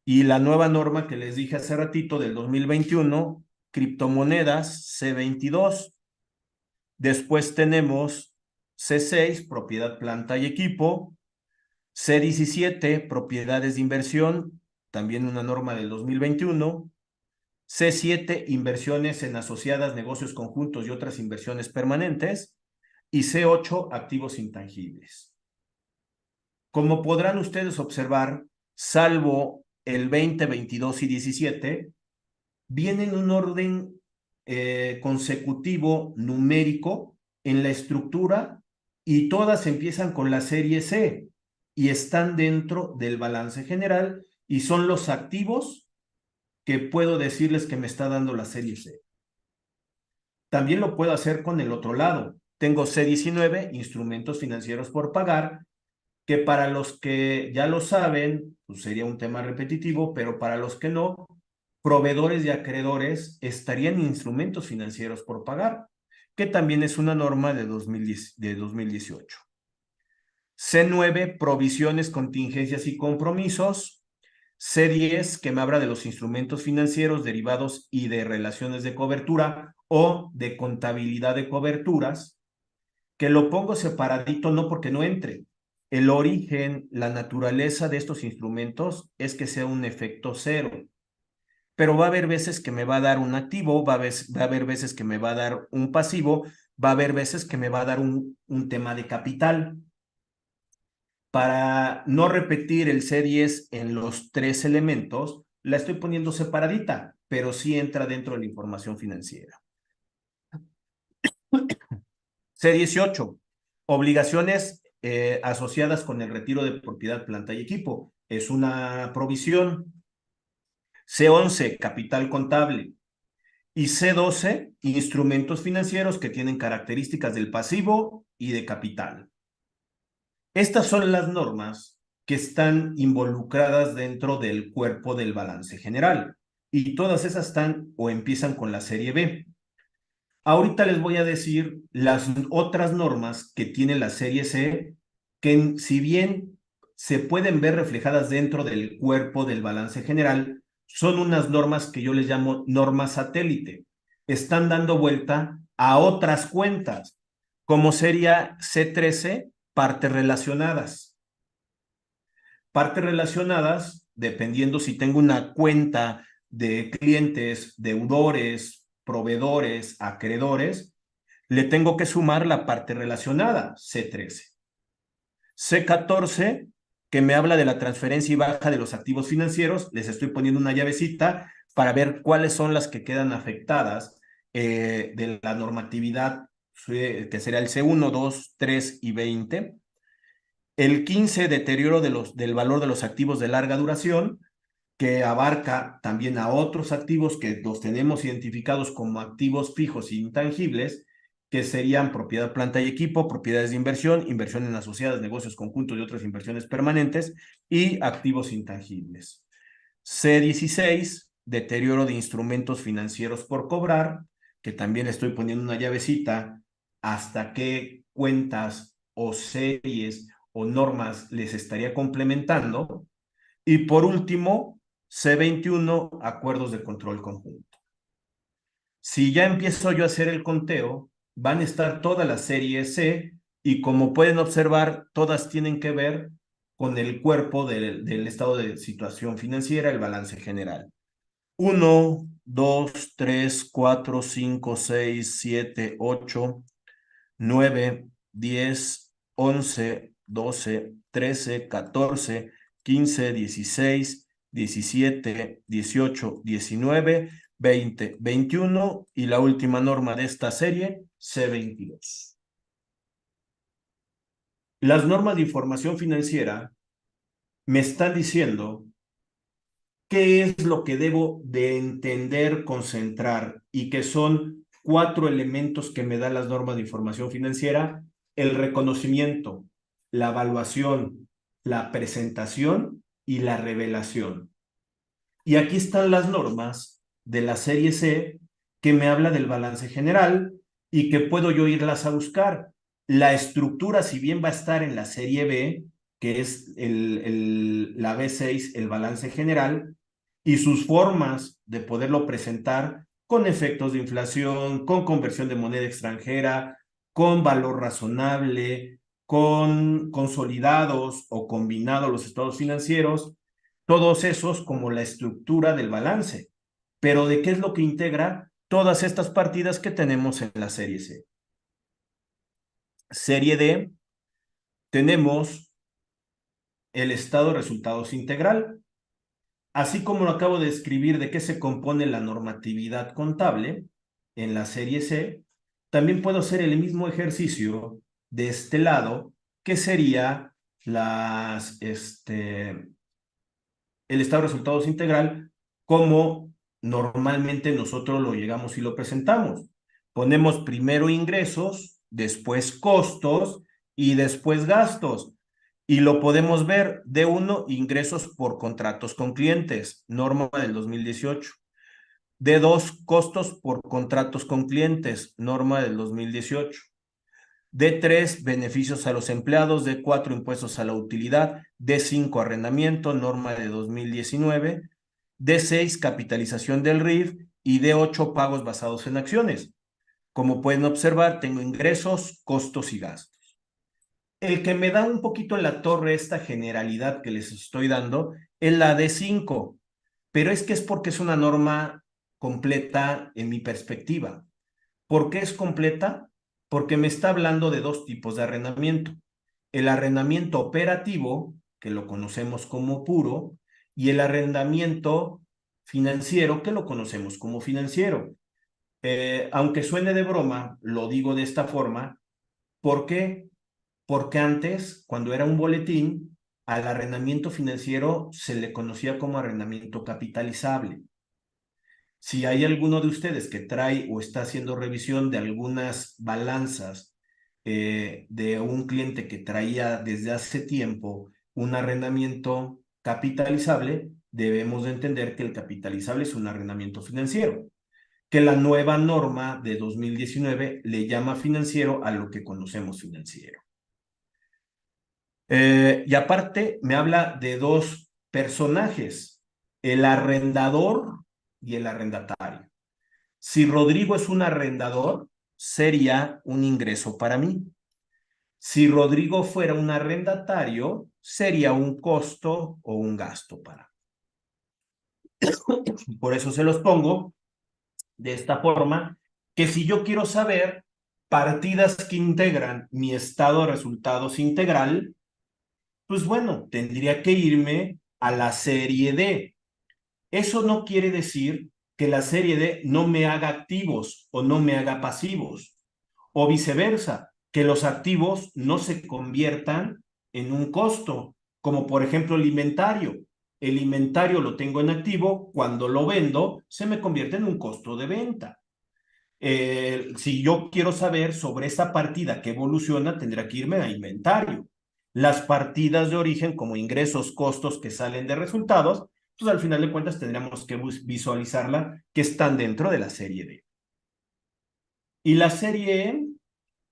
B: y la nueva norma que les dije hace ratito del 2021, criptomonedas, C22. Después tenemos C6, propiedad, planta y equipo. C17, propiedades de inversión, también una norma del 2021. C7, inversiones en asociadas, negocios conjuntos y otras inversiones permanentes. Y C8, activos intangibles. Como podrán ustedes observar, salvo el 20, 22 y 17, vienen en un orden consecutivo numérico en la estructura y todas empiezan con la serie C y están dentro del balance general y son los activos que puedo decirles que me está dando la serie C. También lo puedo hacer con el otro lado. Tengo C19, instrumentos financieros por pagar, que para los que ya lo saben, pues sería un tema repetitivo, pero para los que no, proveedores y acreedores estarían en instrumentos financieros por pagar, que también es una norma de 2018. C9, provisiones, contingencias y compromisos. C10, que me habla de los instrumentos financieros derivados y de relaciones de cobertura o de contabilidad de coberturas, que lo pongo separadito no porque no entre. El origen, la naturaleza de estos instrumentos es que sea un efecto cero. Pero va a haber veces que me va a dar un activo, va a haber veces que me va a dar un pasivo, va a haber veces que me va a dar un tema de capital. Para no repetir el C10 en los tres elementos, la estoy poniendo separadita, pero sí entra dentro de la información financiera. C18, obligaciones asociadas con el retiro de propiedad, planta y equipo. Es una provisión. C11, capital contable. Y C12, instrumentos financieros que tienen características del pasivo y de capital. Estas son las normas que están involucradas dentro del cuerpo del balance general. Y todas esas están o empiezan con la serie B. Ahorita les voy a decir las otras normas que tiene la serie C, que si bien se pueden ver reflejadas dentro del cuerpo del balance general, son unas normas que yo les llamo normas satélite. Están dando vuelta a otras cuentas, como sería C13, partes relacionadas. Partes relacionadas, dependiendo si tengo una cuenta de clientes, deudores, proveedores, acreedores, le tengo que sumar la parte relacionada, C13. C14, que me habla de la transferencia y baja de los activos financieros, les estoy poniendo una llavecita para ver cuáles son las que quedan afectadas de la normatividad, que será el C1, 2, 3 y 20. El 15, deterioro del valor de los activos de larga duración, que abarca también a otros activos que los tenemos identificados como activos fijos e intangibles, que serían propiedad, planta y equipo, propiedades de inversión, inversión en asociadas, negocios conjuntos y otras inversiones permanentes, y activos intangibles. C16, deterioro de instrumentos financieros por cobrar, que también estoy poniendo una llavecita hasta qué cuentas o series o normas les estaría complementando. Y por último, C21, acuerdos de control conjunto. Si ya empiezo yo a hacer el conteo, van a estar todas las series C y como pueden observar, todas tienen que ver con el cuerpo del estado de situación financiera, el balance general. 1, 2, 3, 4, 5, 6, 7, 8, 9, 10, 11, 12, 13, 14, 15, 16, 17, 18, 19, 20, 21 y la última norma de esta serie, C22. Las normas de información financiera me están diciendo qué es lo que debo de entender, concentrar, y que son 4 elementos que me dan las normas de información financiera: el reconocimiento, la evaluación, la presentación y la revelación. Y aquí están las normas de la serie C que me habla del balance general y que puedo yo irlas a buscar. La estructura, si bien va a estar en la serie B, que es la B6, el balance general, y sus formas de poderlo presentar con efectos de inflación, con conversión de moneda extranjera, con valor razonable, con consolidados o combinados los estados financieros, todos esos como la estructura del balance. Pero ¿de qué es lo que integra todas estas partidas que tenemos en la serie C? Serie D, tenemos el estado de resultados integral. Así como lo acabo de escribir de qué se compone la normatividad contable en la serie C, también puedo hacer el mismo ejercicio de este lado, que sería el estado de resultados integral, como normalmente nosotros lo llegamos y lo presentamos. Ponemos primero ingresos, después costos y después gastos. Y lo podemos ver: D1, ingresos por contratos con clientes, norma del 2018. D2, costos por contratos con clientes, norma del 2018. D3, beneficios a los empleados. D4, impuestos a la utilidad. D5, arrendamiento, norma de 2019. D6, capitalización del RIF. Y D8, pagos basados en acciones. Como pueden observar, tengo ingresos, costos y gastos. El que me da un poquito en la torre esta generalidad que les estoy dando es la D5, pero es que es porque es una norma completa en mi perspectiva. ¿Por qué es completa? Porque me está hablando de 2 tipos de arrendamiento: el arrendamiento operativo, que lo conocemos como puro, y el arrendamiento financiero, que lo conocemos como financiero. Aunque suene de broma, lo digo de esta forma. ¿Por qué? Porque antes, cuando era un boletín, al arrendamiento financiero se le conocía como arrendamiento capitalizable. Si hay alguno de ustedes que trae o está haciendo revisión de algunas balanzas de un cliente que traía desde hace tiempo un arrendamiento capitalizable, debemos de entender que el capitalizable es un arrendamiento financiero, que la nueva norma de 2019 le llama financiero a lo que conocemos financiero. Y aparte me habla de 2 personajes: el arrendador y el arrendatario. Si Rodrigo es un arrendador, sería un ingreso para mí. Si Rodrigo fuera un arrendatario, sería un costo o un gasto para mí. Por eso se los pongo de esta forma, que si yo quiero saber partidas que integran mi estado de resultados integral, pues bueno, tendría que irme a la serie D. Eso no quiere decir que la serie D no me haga activos o no me haga pasivos, o viceversa, que los activos no se conviertan en un costo, como por ejemplo el inventario. El inventario lo tengo en activo, cuando lo vendo se me convierte en un costo de venta. Si yo quiero saber sobre esa partida que evoluciona, tendré que irme a inventario. Las partidas de origen, como ingresos, costos que salen de resultados, pues al final de cuentas tendríamos que visualizarla que están dentro de la serie D. Y la serie E,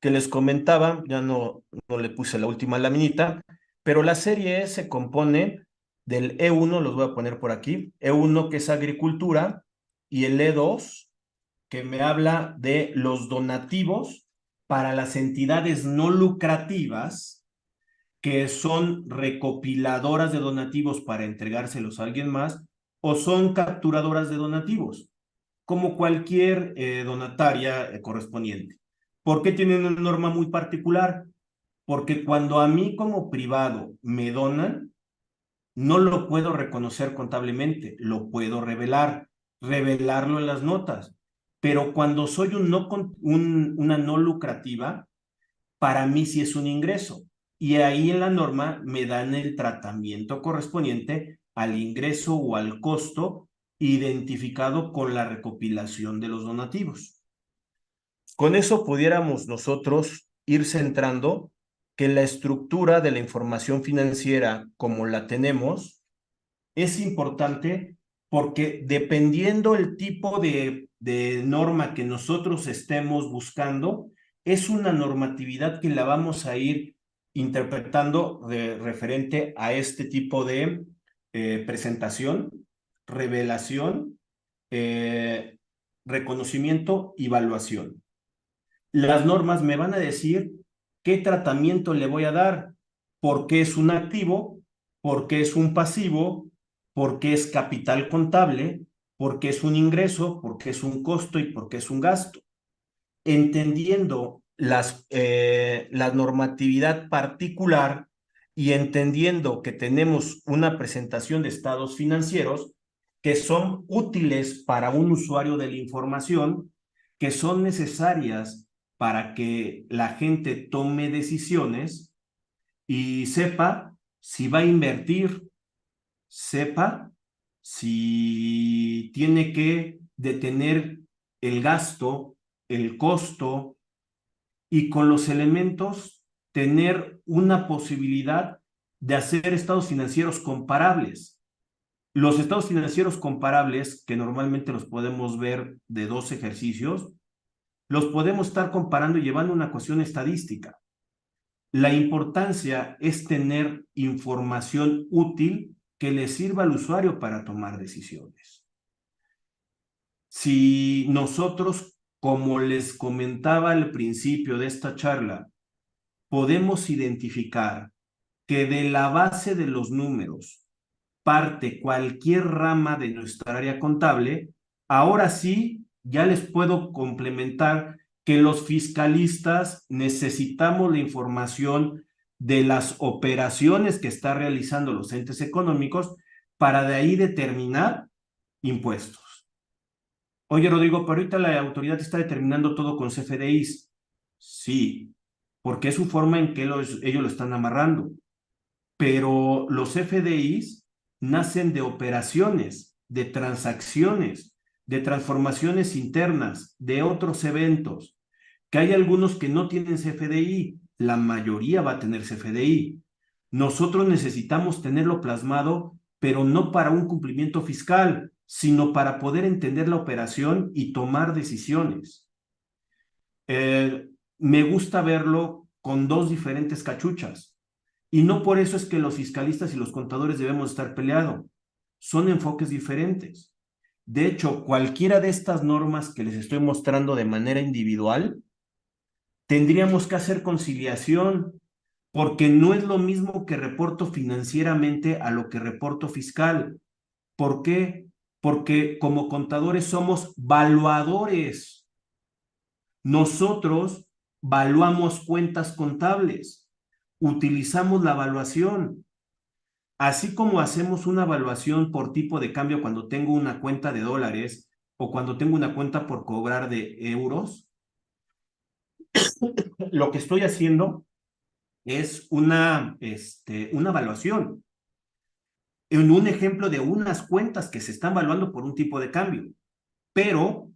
B: que les comentaba, ya no le puse la última laminita, pero la serie E se compone del E1, los voy a poner por aquí, E1 que es agricultura, y el E2 que me habla de los donativos para las entidades no lucrativas que son recopiladoras de donativos para entregárselos a alguien más o son capturadoras de donativos, como cualquier donataria correspondiente. ¿Por qué tienen una norma muy particular? Porque cuando a mí como privado me donan, no lo puedo reconocer contablemente, lo puedo revelarlo en las notas. Pero cuando soy una no lucrativa, para mí sí es un ingreso. Y ahí en la norma me dan el tratamiento correspondiente al ingreso o al costo identificado con la recopilación de los donativos. Con eso pudiéramos nosotros ir centrando que la estructura de la información financiera como la tenemos es importante porque dependiendo el tipo de norma que nosotros estemos buscando, es una normatividad que la vamos a ir interpretando referente a este tipo de presentación, revelación, eh, reconocimiento y evaluación. Las normas me van a decir qué tratamiento le voy a dar, por qué es un activo, por qué es un pasivo, por qué es capital contable, por qué es un ingreso, por qué es un costo y por qué es un gasto. Entendiendo la normatividad particular y entendiendo que tenemos una presentación de estados financieros que son útiles para un usuario de la información, que son necesarias para que la gente tome decisiones y sepa si va a invertir, sepa si tiene que detener el gasto, el costo y con los elementos tener una posibilidad de hacer estados financieros comparables. Los estados financieros comparables, que normalmente los podemos ver de 2 ejercicios, los podemos estar comparando y llevando una ecuación estadística. La importancia es tener información útil que le sirva al usuario para tomar decisiones. Si nosotros, como les comentaba al principio de esta charla, podemos identificar que de la base de los números parte cualquier rama de nuestra área contable, ahora sí ya les puedo complementar que los fiscalistas necesitamos la información de las operaciones que están realizando los entes económicos para de ahí determinar impuestos. Oye, Rodrigo, pero ahorita la autoridad está determinando todo con CFDIs. Sí, porque es su forma en que ellos lo están amarrando. Pero los FDIs nacen de operaciones, de transacciones, de transformaciones internas, de otros eventos, que hay algunos que no tienen CFDI, la mayoría va a tener CFDI. Nosotros necesitamos tenerlo plasmado, pero no para un cumplimiento fiscal, sino para poder entender la operación y tomar decisiones. Me gusta verlo con 2 diferentes cachuchas. Y no por eso es que los fiscalistas y los contadores debemos estar peleados. Son enfoques diferentes. De hecho, cualquiera de estas normas que les estoy mostrando de manera individual, tendríamos que hacer conciliación, porque no es lo mismo que reporto financieramente a lo que reporto fiscal. ¿Por qué? Porque como contadores somos valuadores. Nosotros valuamos cuentas contables, utilizamos la evaluación. Así como hacemos una evaluación por tipo de cambio cuando tengo una cuenta de dólares o cuando tengo una cuenta por cobrar de euros, lo que estoy haciendo es una evaluación. en un ejemplo de unas cuentas que se están valuando por un tipo de cambio, pero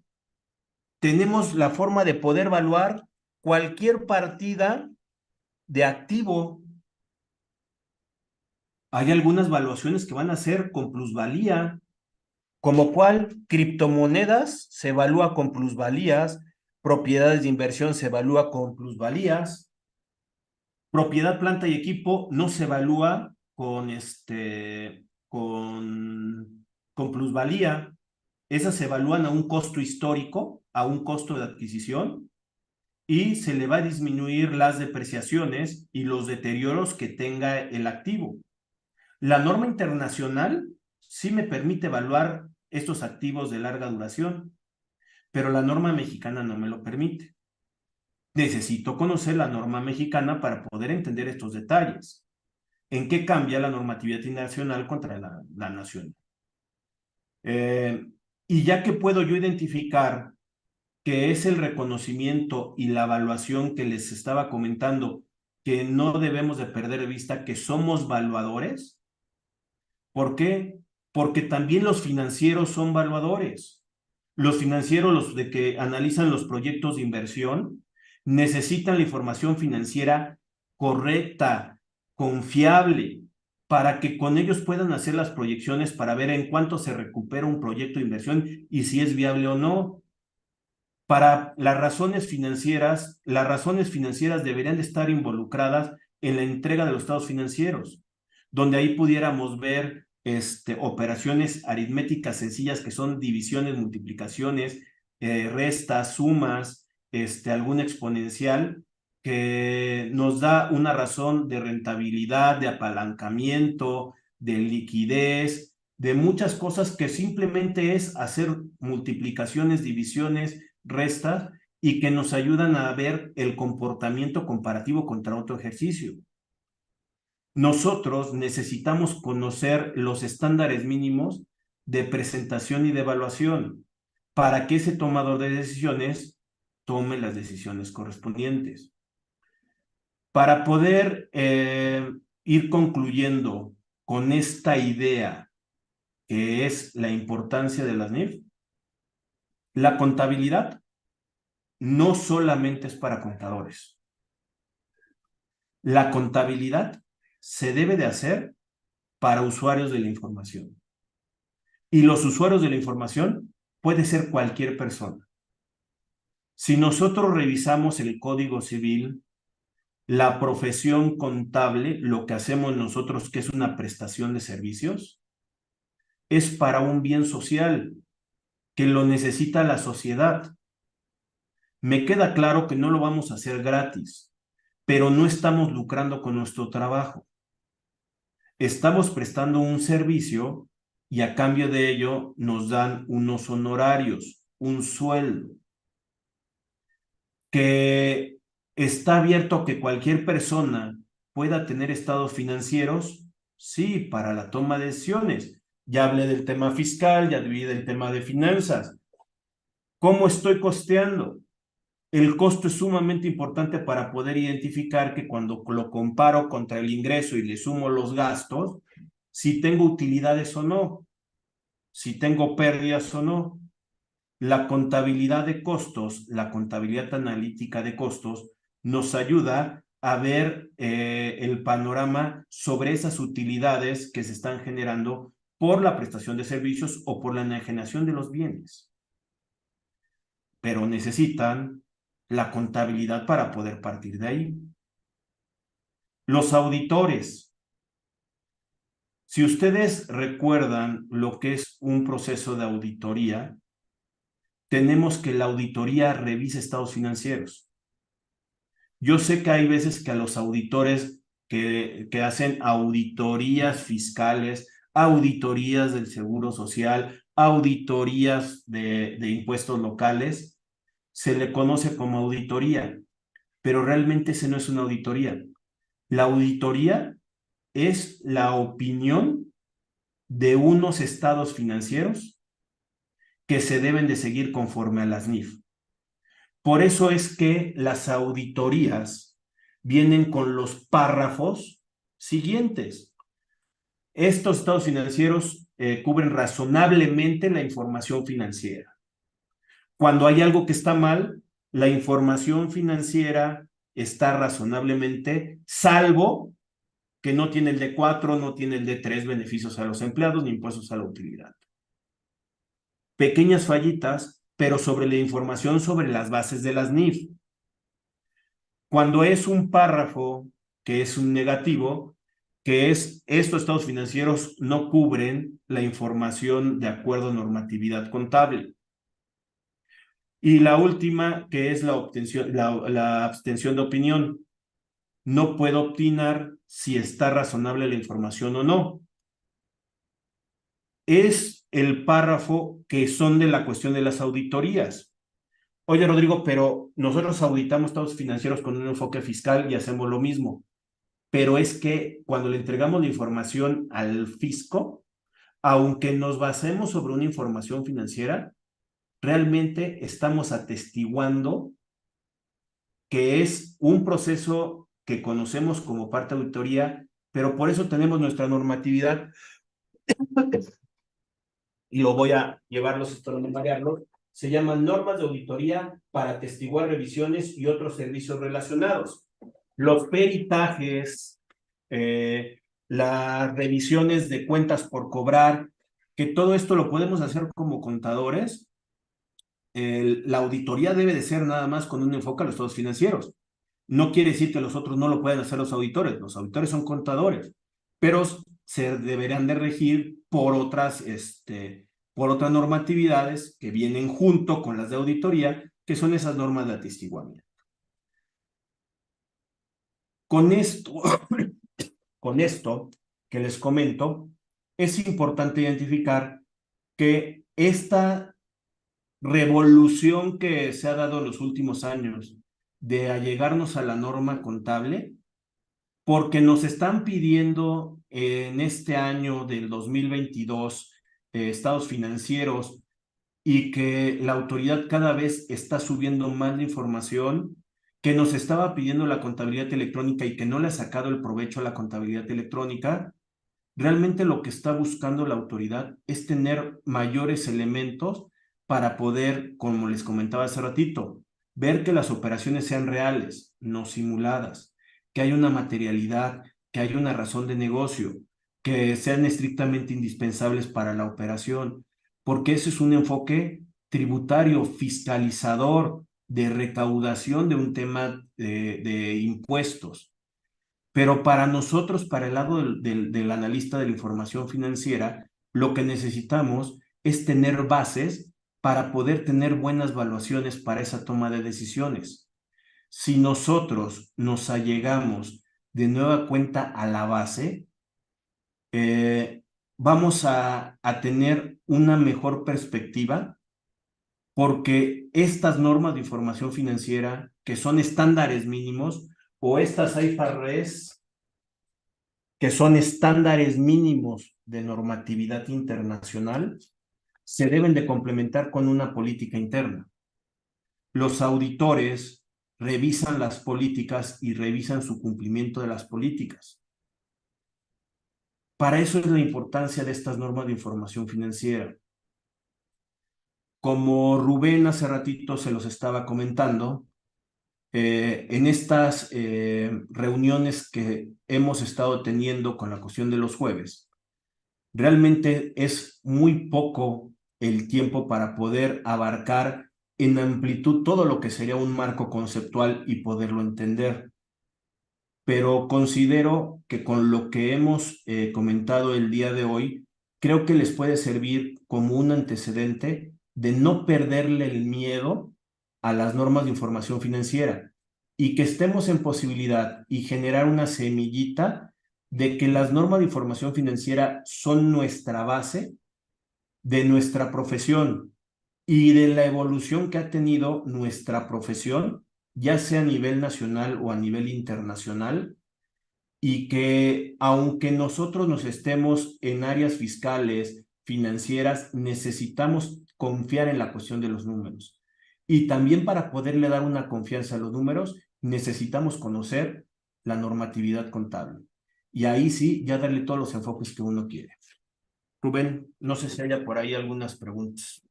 B: tenemos la forma de poder evaluar cualquier partida de activo. Hay algunas valuaciones que van a ser con plusvalía, como cual criptomonedas se evalúa con plusvalías, propiedades de inversión se evalúa con plusvalías, propiedad, planta y equipo no se evalúa con plusvalía. Esas se evalúan a un costo histórico, a un costo de adquisición, y se le va a disminuir las depreciaciones y los deterioros que tenga el activo. La norma internacional sí me permite evaluar estos activos de larga duración, pero la norma mexicana no me lo permite. Necesito conocer la norma mexicana para poder entender estos detalles. ¿En qué cambia la normatividad internacional contra la nacional? Y ya que puedo yo identificar que es el reconocimiento y la evaluación que les estaba comentando, que no debemos de perder de vista que somos valuadores. ¿Por qué? Porque también los financieros son valuadores. Los financieros, los de que analizan los proyectos de inversión, necesitan la información financiera correcta, confiable, para que con ellos puedan hacer las proyecciones para ver en cuánto se recupera un proyecto de inversión y si es viable o no. Para las razones financieras deberían de estar involucradas en la entrega de los estados financieros, donde ahí pudiéramos ver operaciones aritméticas sencillas que son divisiones, multiplicaciones, restas, sumas, algún exponencial que nos da una razón de rentabilidad, de apalancamiento, de liquidez, de muchas cosas que simplemente es hacer multiplicaciones, divisiones, restas y que nos ayudan a ver el comportamiento comparativo contra otro ejercicio. Nosotros necesitamos conocer los estándares mínimos de presentación y de evaluación para que ese tomador de decisiones tome las decisiones correspondientes. Para poder ir concluyendo con esta idea que es la importancia de las NIF, la contabilidad no solamente es para contadores. La contabilidad se debe de hacer para usuarios de la información. Y los usuarios de la información puede ser cualquier persona. Si nosotros revisamos el Código Civil, la profesión contable, lo que hacemos nosotros, que es una prestación de servicios, es para un bien social que lo necesita la sociedad. Me queda claro que no lo vamos a hacer gratis, pero no estamos lucrando con nuestro trabajo. Estamos prestando un servicio y a cambio de ello nos dan unos honorarios, un sueldo, que está abierto a que cualquier persona pueda tener estados financieros, sí, para la toma de decisiones. Ya hablé del tema fiscal, ya hablé del tema de finanzas. ¿Cómo estoy costeando? El costo es sumamente importante para poder identificar que cuando lo comparo contra el ingreso y le sumo los gastos, si tengo utilidades o no, si tengo pérdidas o no. La contabilidad de costos, la contabilidad analítica de costos, nos ayuda a ver el panorama sobre esas utilidades que se están generando por la prestación de servicios o por la enajenación de los bienes. Pero necesitan la contabilidad para poder partir de ahí. Los auditores. Si ustedes recuerdan lo que es un proceso de auditoría, tenemos que la auditoría revise estados financieros. Yo sé que hay veces que a los auditores que hacen auditorías fiscales, auditorías del Seguro Social, auditorías de impuestos locales, se le conoce como auditoría, pero realmente ese no es una auditoría. La auditoría es la opinión de unos estados financieros que se deben de seguir conforme a las NIF. Por eso es que las auditorías vienen con los párrafos siguientes. Estos estados financieros cubren razonablemente la información financiera. Cuando hay algo que está mal, la información financiera está razonablemente, salvo que no tiene el D4, no tiene el D3 beneficios a los empleados ni impuestos a la utilidad. Pequeñas fallitas, pero sobre la información sobre las bases de las NIF. Cuando es un párrafo que es un negativo, que es estos estados financieros no cubren la información de acuerdo a normatividad contable. Y la última, que es la abstención de opinión. No puedo opinar si está razonable la información o no. Es el párrafo que son de la cuestión de las auditorías. Oye, Rodrigo, pero nosotros auditamos estados financieros con un enfoque fiscal y hacemos lo mismo. Pero es que cuando le entregamos la información al fisco, aunque nos basemos sobre una información financiera, realmente estamos atestiguando que es un proceso que conocemos como parte de auditoría, pero por eso tenemos nuestra normatividad y lo voy a llevarlos para no marearlos. Se llaman normas de auditoría para atestiguar revisiones y otros servicios relacionados. Los peritajes, las revisiones de cuentas por cobrar, que todo esto lo podemos hacer como contadores. La auditoría debe de ser nada más con un enfoque a los estados financieros. No quiere decir que los otros no lo puedan hacer los auditores son contadores, pero se deberán de regir por otras normatividades que vienen junto con las de auditoría, que son esas normas de atestiguamiento. Con esto que les comento, es importante identificar que esta revolución que se ha dado en los últimos años de allegarnos a la norma contable, porque nos están pidiendo en este año del 2022 estados financieros y que la autoridad cada vez está subiendo más la información que nos estaba pidiendo la contabilidad electrónica y que no le ha sacado el provecho a la contabilidad electrónica. Realmente lo que está buscando la autoridad es tener mayores elementos para poder, como les comentaba hace ratito, ver que las operaciones sean reales, no simuladas, que hay una materialidad, que hay una razón de negocio, que sean estrictamente indispensables para la operación, porque ese es un enfoque tributario, fiscalizador, de recaudación de un tema de impuestos. Pero para nosotros, para el lado del analista de la información financiera, lo que necesitamos es tener bases para poder tener buenas valuaciones para esa toma de decisiones. Si nosotros nos allegamos de nueva cuenta a la base, vamos a tener una mejor perspectiva, porque estas normas de información financiera, que son estándares mínimos, o estas IFRS, que son estándares mínimos de normatividad internacional, se deben de complementar con una política interna. Los auditores revisan las políticas y revisan su cumplimiento de las políticas. Para eso es la importancia de estas normas de información financiera. Como Rubén hace ratito se los estaba comentando, en estas reuniones que hemos estado teniendo con la cuestión de los jueves, realmente es muy poco el tiempo para poder abarcar en amplitud todo lo que sería un marco conceptual y poderlo entender. Pero considero que con lo que hemos comentado el día de hoy, creo que les puede servir como un antecedente de no perderle el miedo a las normas de información financiera y que estemos en posibilidad y generar una semillita de que las normas de información financiera son nuestra base de nuestra profesión y de la evolución que ha tenido nuestra profesión, ya sea a nivel nacional o a nivel internacional, y que aunque nosotros nos estemos en áreas fiscales, financieras, necesitamos confiar en la cuestión de los números. Y también para poderle dar una confianza a los números, necesitamos conocer la normatividad contable. y ahí sí, ya darle todos los enfoques que uno quiere. Rubén, no sé si haya por ahí algunas preguntas.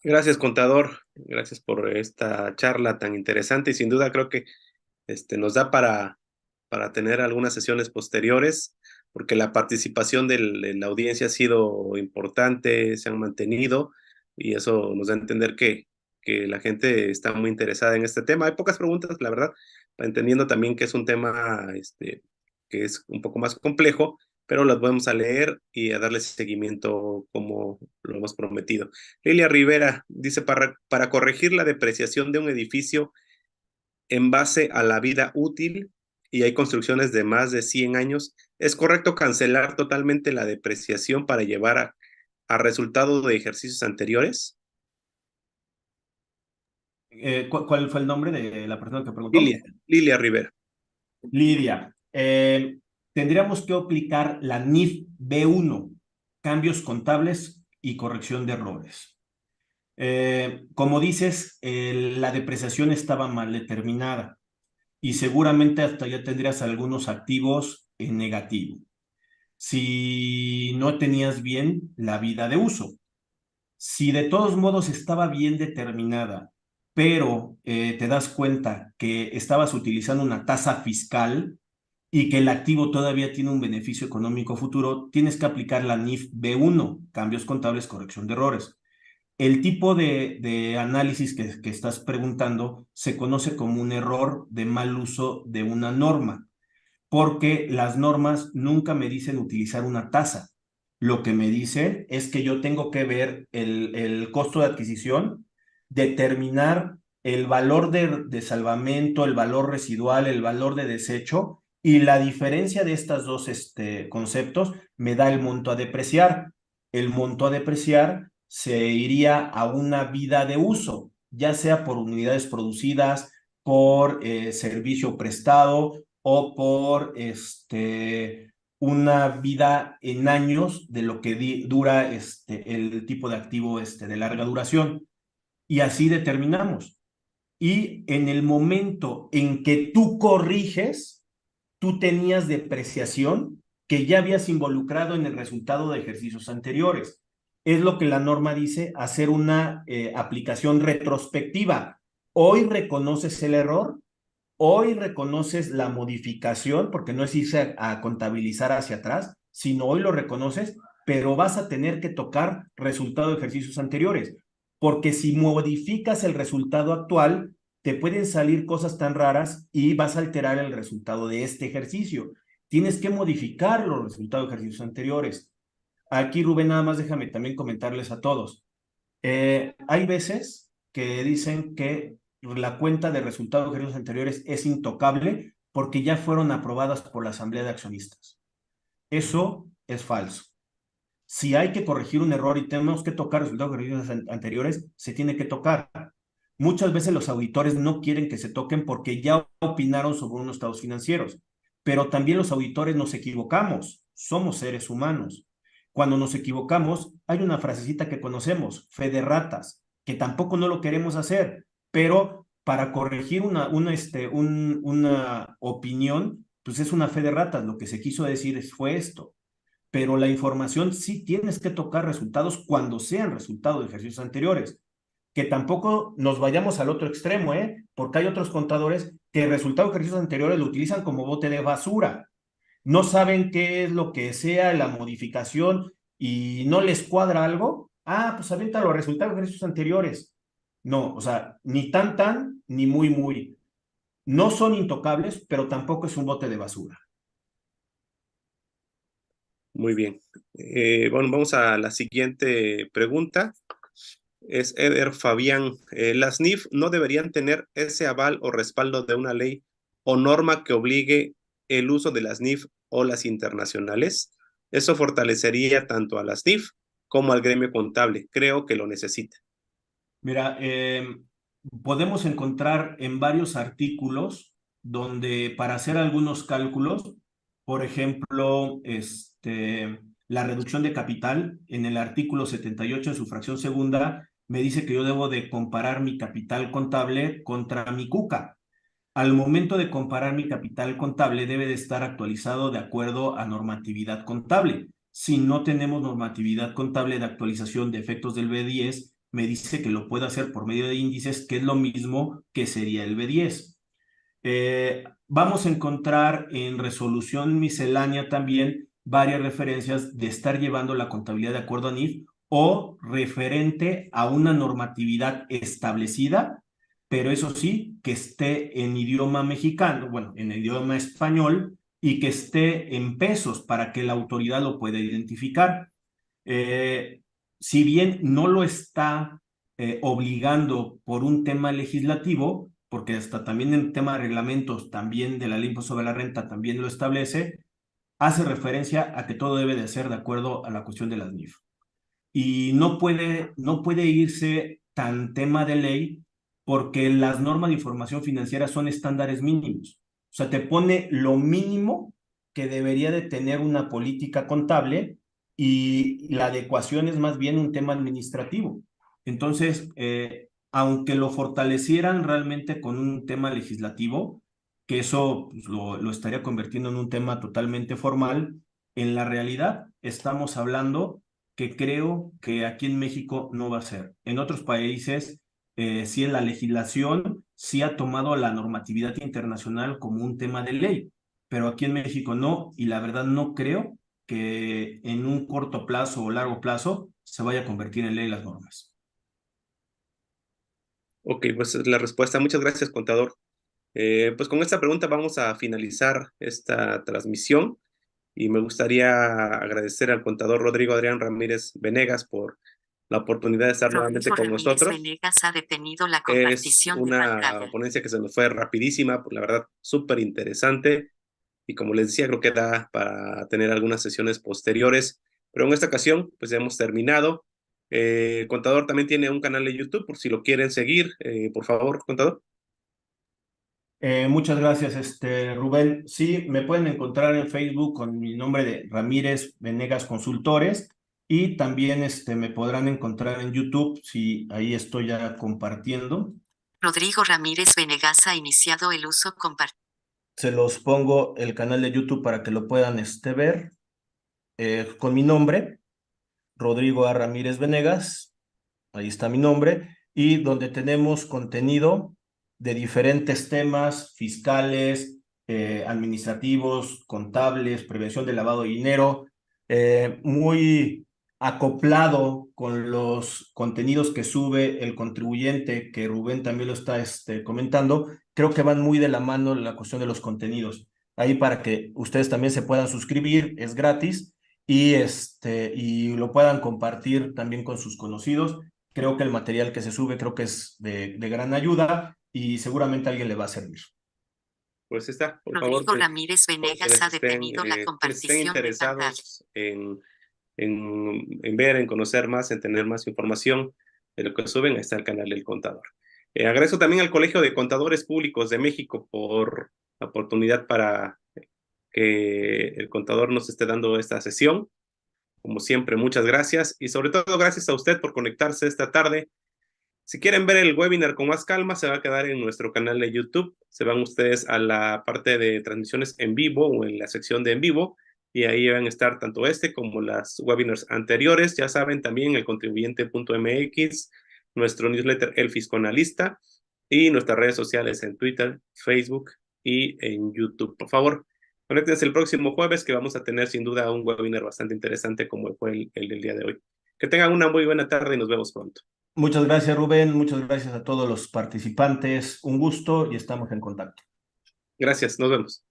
A: Gracias, contador. Gracias por esta charla tan interesante y sin duda creo que nos da para tener algunas sesiones posteriores, porque la participación de la audiencia ha sido importante, se han mantenido y eso nos da a entender que la gente está muy interesada en este tema. Hay pocas preguntas, la verdad, entendiendo también que es un tema que es un poco más complejo, pero las vamos a leer y a darle seguimiento como lo hemos prometido. Lilia Rivera dice, para corregir la depreciación de un edificio en base a la vida útil y hay construcciones de más de 100 años, ¿es correcto cancelar totalmente la depreciación para llevar a resultado de ejercicios anteriores?
B: ¿Cuál fue el nombre de la persona que preguntó?
A: Lilia Rivera.
B: Lidia, tendríamos que aplicar la NIF B1, cambios contables y corrección de errores. Como dices, la depreciación estaba mal determinada y seguramente hasta ya tendrías algunos activos en negativo si no tenías bien la vida de uso. Si de todos modos estaba bien determinada, pero te das cuenta que estabas utilizando una tasa fiscal y que el activo todavía tiene un beneficio económico futuro, tienes que aplicar la NIF B1, cambios contables, corrección de errores. El tipo de análisis que estás preguntando se conoce como un error de mal uso de una norma, porque las normas nunca me dicen utilizar una tasa. Lo que me dicen es que yo tengo que ver el costo de adquisición, determinar el valor de salvamento, el valor residual, el valor de desecho, y la diferencia de estos dos conceptos me da el monto a depreciar. El monto a depreciar se iría a una vida de uso, ya sea por unidades producidas, por servicio prestado o por una vida en años de lo que dura el tipo de activo de larga duración. Y así determinamos. Y en el momento en que tú corriges, tú tenías depreciación que ya habías involucrado en el resultado de ejercicios anteriores. Es lo que la norma dice, hacer una aplicación retrospectiva. Hoy reconoces el error, hoy reconoces la modificación, porque no es irse a contabilizar hacia atrás, sino hoy lo reconoces, pero vas a tener que tocar resultado de ejercicios anteriores, porque si modificas el resultado actual, te pueden salir cosas tan raras y vas a alterar el resultado de este ejercicio. Tienes que modificar los resultados de ejercicios anteriores. Aquí, Rubén, nada más déjame también comentarles a todos. Hay veces que dicen que la cuenta de resultados de ejercicios anteriores es intocable porque ya fueron aprobadas por la Asamblea de Accionistas. Eso es falso. Si hay que corregir un error y tenemos que tocar resultados de ejercicios anteriores, se tiene que tocar. Muchas veces los auditores no quieren que se toquen porque ya opinaron sobre unos estados financieros, pero también los auditores nos equivocamos, somos seres humanos. Cuando nos equivocamos, hay una frasecita que conocemos, fe de ratas, que tampoco no lo queremos hacer, pero para corregir una opinión, pues es una fe de ratas, lo que se quiso decir fue esto, pero la información sí tienes que tocar resultados cuando sean resultados de ejercicios anteriores. Que tampoco nos vayamos al otro extremo, porque hay otros contadores que el resultado de ejercicios anteriores lo utilizan como bote de basura. No saben qué es lo que sea la modificación y no les cuadra algo. Ah, pues avienta los resultados de ejercicios anteriores. No, o sea, ni tan, ni muy. No son intocables, pero tampoco es un bote de basura.
A: Muy bien. Bueno, vamos a la siguiente pregunta. Es Eder Fabián. ¿Las NIF no deberían tener ese aval o respaldo de una ley o norma que obligue el uso de las NIF o las internacionales? Eso fortalecería tanto a las NIF como al gremio contable. Creo que lo necesita.
B: Mira, podemos encontrar en varios artículos donde para hacer algunos cálculos, por ejemplo, la reducción de capital, en el artículo 78 en su fracción segunda, me dice que yo debo de comparar mi capital contable contra mi cuca. al momento de comparar mi capital contable debe de estar actualizado de acuerdo a normatividad contable. Si no tenemos normatividad contable de actualización de efectos del B10, me dice que lo puedo hacer por medio de índices, que es lo mismo que sería el B10. Vamos a encontrar en resolución miscelánea también varias referencias de estar llevando la contabilidad de acuerdo a NIF o referente a una normatividad establecida, pero eso sí, que esté en idioma mexicano, bueno, en idioma español, y que esté en pesos para que la autoridad lo pueda identificar. Si bien no lo está obligando por un tema legislativo, porque hasta también en tema de reglamentos, también de la ley sobre la renta, también lo establece, hace referencia a que todo debe de ser de acuerdo a la cuestión de las NIF. Y no puede irse tan tema de ley porque las normas de información financiera son estándares mínimos. O sea, te pone lo mínimo que debería de tener una política contable y la adecuación es más bien un tema administrativo. Entonces, aunque lo fortalecieran realmente con un tema legislativo, que eso pues, lo estaría convirtiendo en un tema totalmente formal, en la realidad estamos hablando que creo que aquí en México no va a ser. En otros países, sí en la legislación, sí ha tomado la normatividad internacional como un tema de ley, pero aquí en México no, y la verdad no creo que en un corto plazo o largo plazo se vaya a convertir en ley las normas.
A: Ok, pues la respuesta. Muchas gracias, contador. Pues con esta pregunta vamos a finalizar esta transmisión y me gustaría agradecer al contador Rodrigo Adrián Ramírez Venegas por la oportunidad de estar nuevamente
C: Rodrigo
A: con
C: Ramírez
A: nosotros.
C: Venegas ha detenido la
A: Es
C: compartición de
A: una
C: pantalla.
A: ponencia que se nos fue rapidísima, la verdad, súper interesante. Y como les decía, creo que da para tener algunas sesiones posteriores. Pero en esta ocasión, pues ya hemos terminado. Contador también tiene un canal de YouTube, por si lo quieren seguir. Por favor, contador.
B: Muchas gracias, Rubén. Sí, me pueden encontrar en Facebook con mi nombre de Ramírez Venegas Consultores y también me podrán encontrar en YouTube, si ahí estoy ya compartiendo.
C: Rodrigo Ramírez Venegas ha iniciado el uso compartido.
B: Se los pongo el canal de YouTube para que lo puedan ver con mi nombre, Rodrigo A. Ramírez Venegas. Ahí está mi nombre, y donde tenemos contenido de diferentes temas fiscales, administrativos, contables, prevención del lavado de dinero, muy acoplado con los contenidos que sube el contribuyente, que Rubén también lo está comentando. Creo que van muy de la mano la cuestión de los contenidos. Ahí para que ustedes también se puedan suscribir, es gratis, y lo puedan compartir también con sus conocidos. Creo que el material que se sube creo que es de gran ayuda y seguramente a alguien le va a servir.
A: Pues está, por favor,
C: Rodrigo Ramírez Venegas ha detenido la
A: quienes estén
C: compartición de pantalla.
A: interesados en ver, en conocer más, en tener más información de lo que suben, está el canal del contador. Agradezco también al Colegio de Contadores Públicos de México por la oportunidad para que el contador nos esté dando esta sesión. Como siempre, muchas gracias y sobre todo gracias a usted por conectarse esta tarde. Si quieren ver el webinar con más calma, se va a quedar en nuestro canal de YouTube. Se van ustedes a la parte de transmisiones en vivo o en la sección de en vivo y ahí van a estar tanto como las webinars anteriores. Ya saben, también el contribuyente.mx, nuestro newsletter El Fiscoanalista y nuestras redes sociales en Twitter, Facebook y en YouTube. Por favor, conéctense el próximo jueves que vamos a tener sin duda un webinar bastante interesante como fue el del día de hoy. Que tengan una muy buena tarde y nos vemos pronto.
B: Muchas gracias, Rubén. Muchas gracias a todos los participantes. Un gusto y estamos en contacto.
A: Gracias, nos vemos.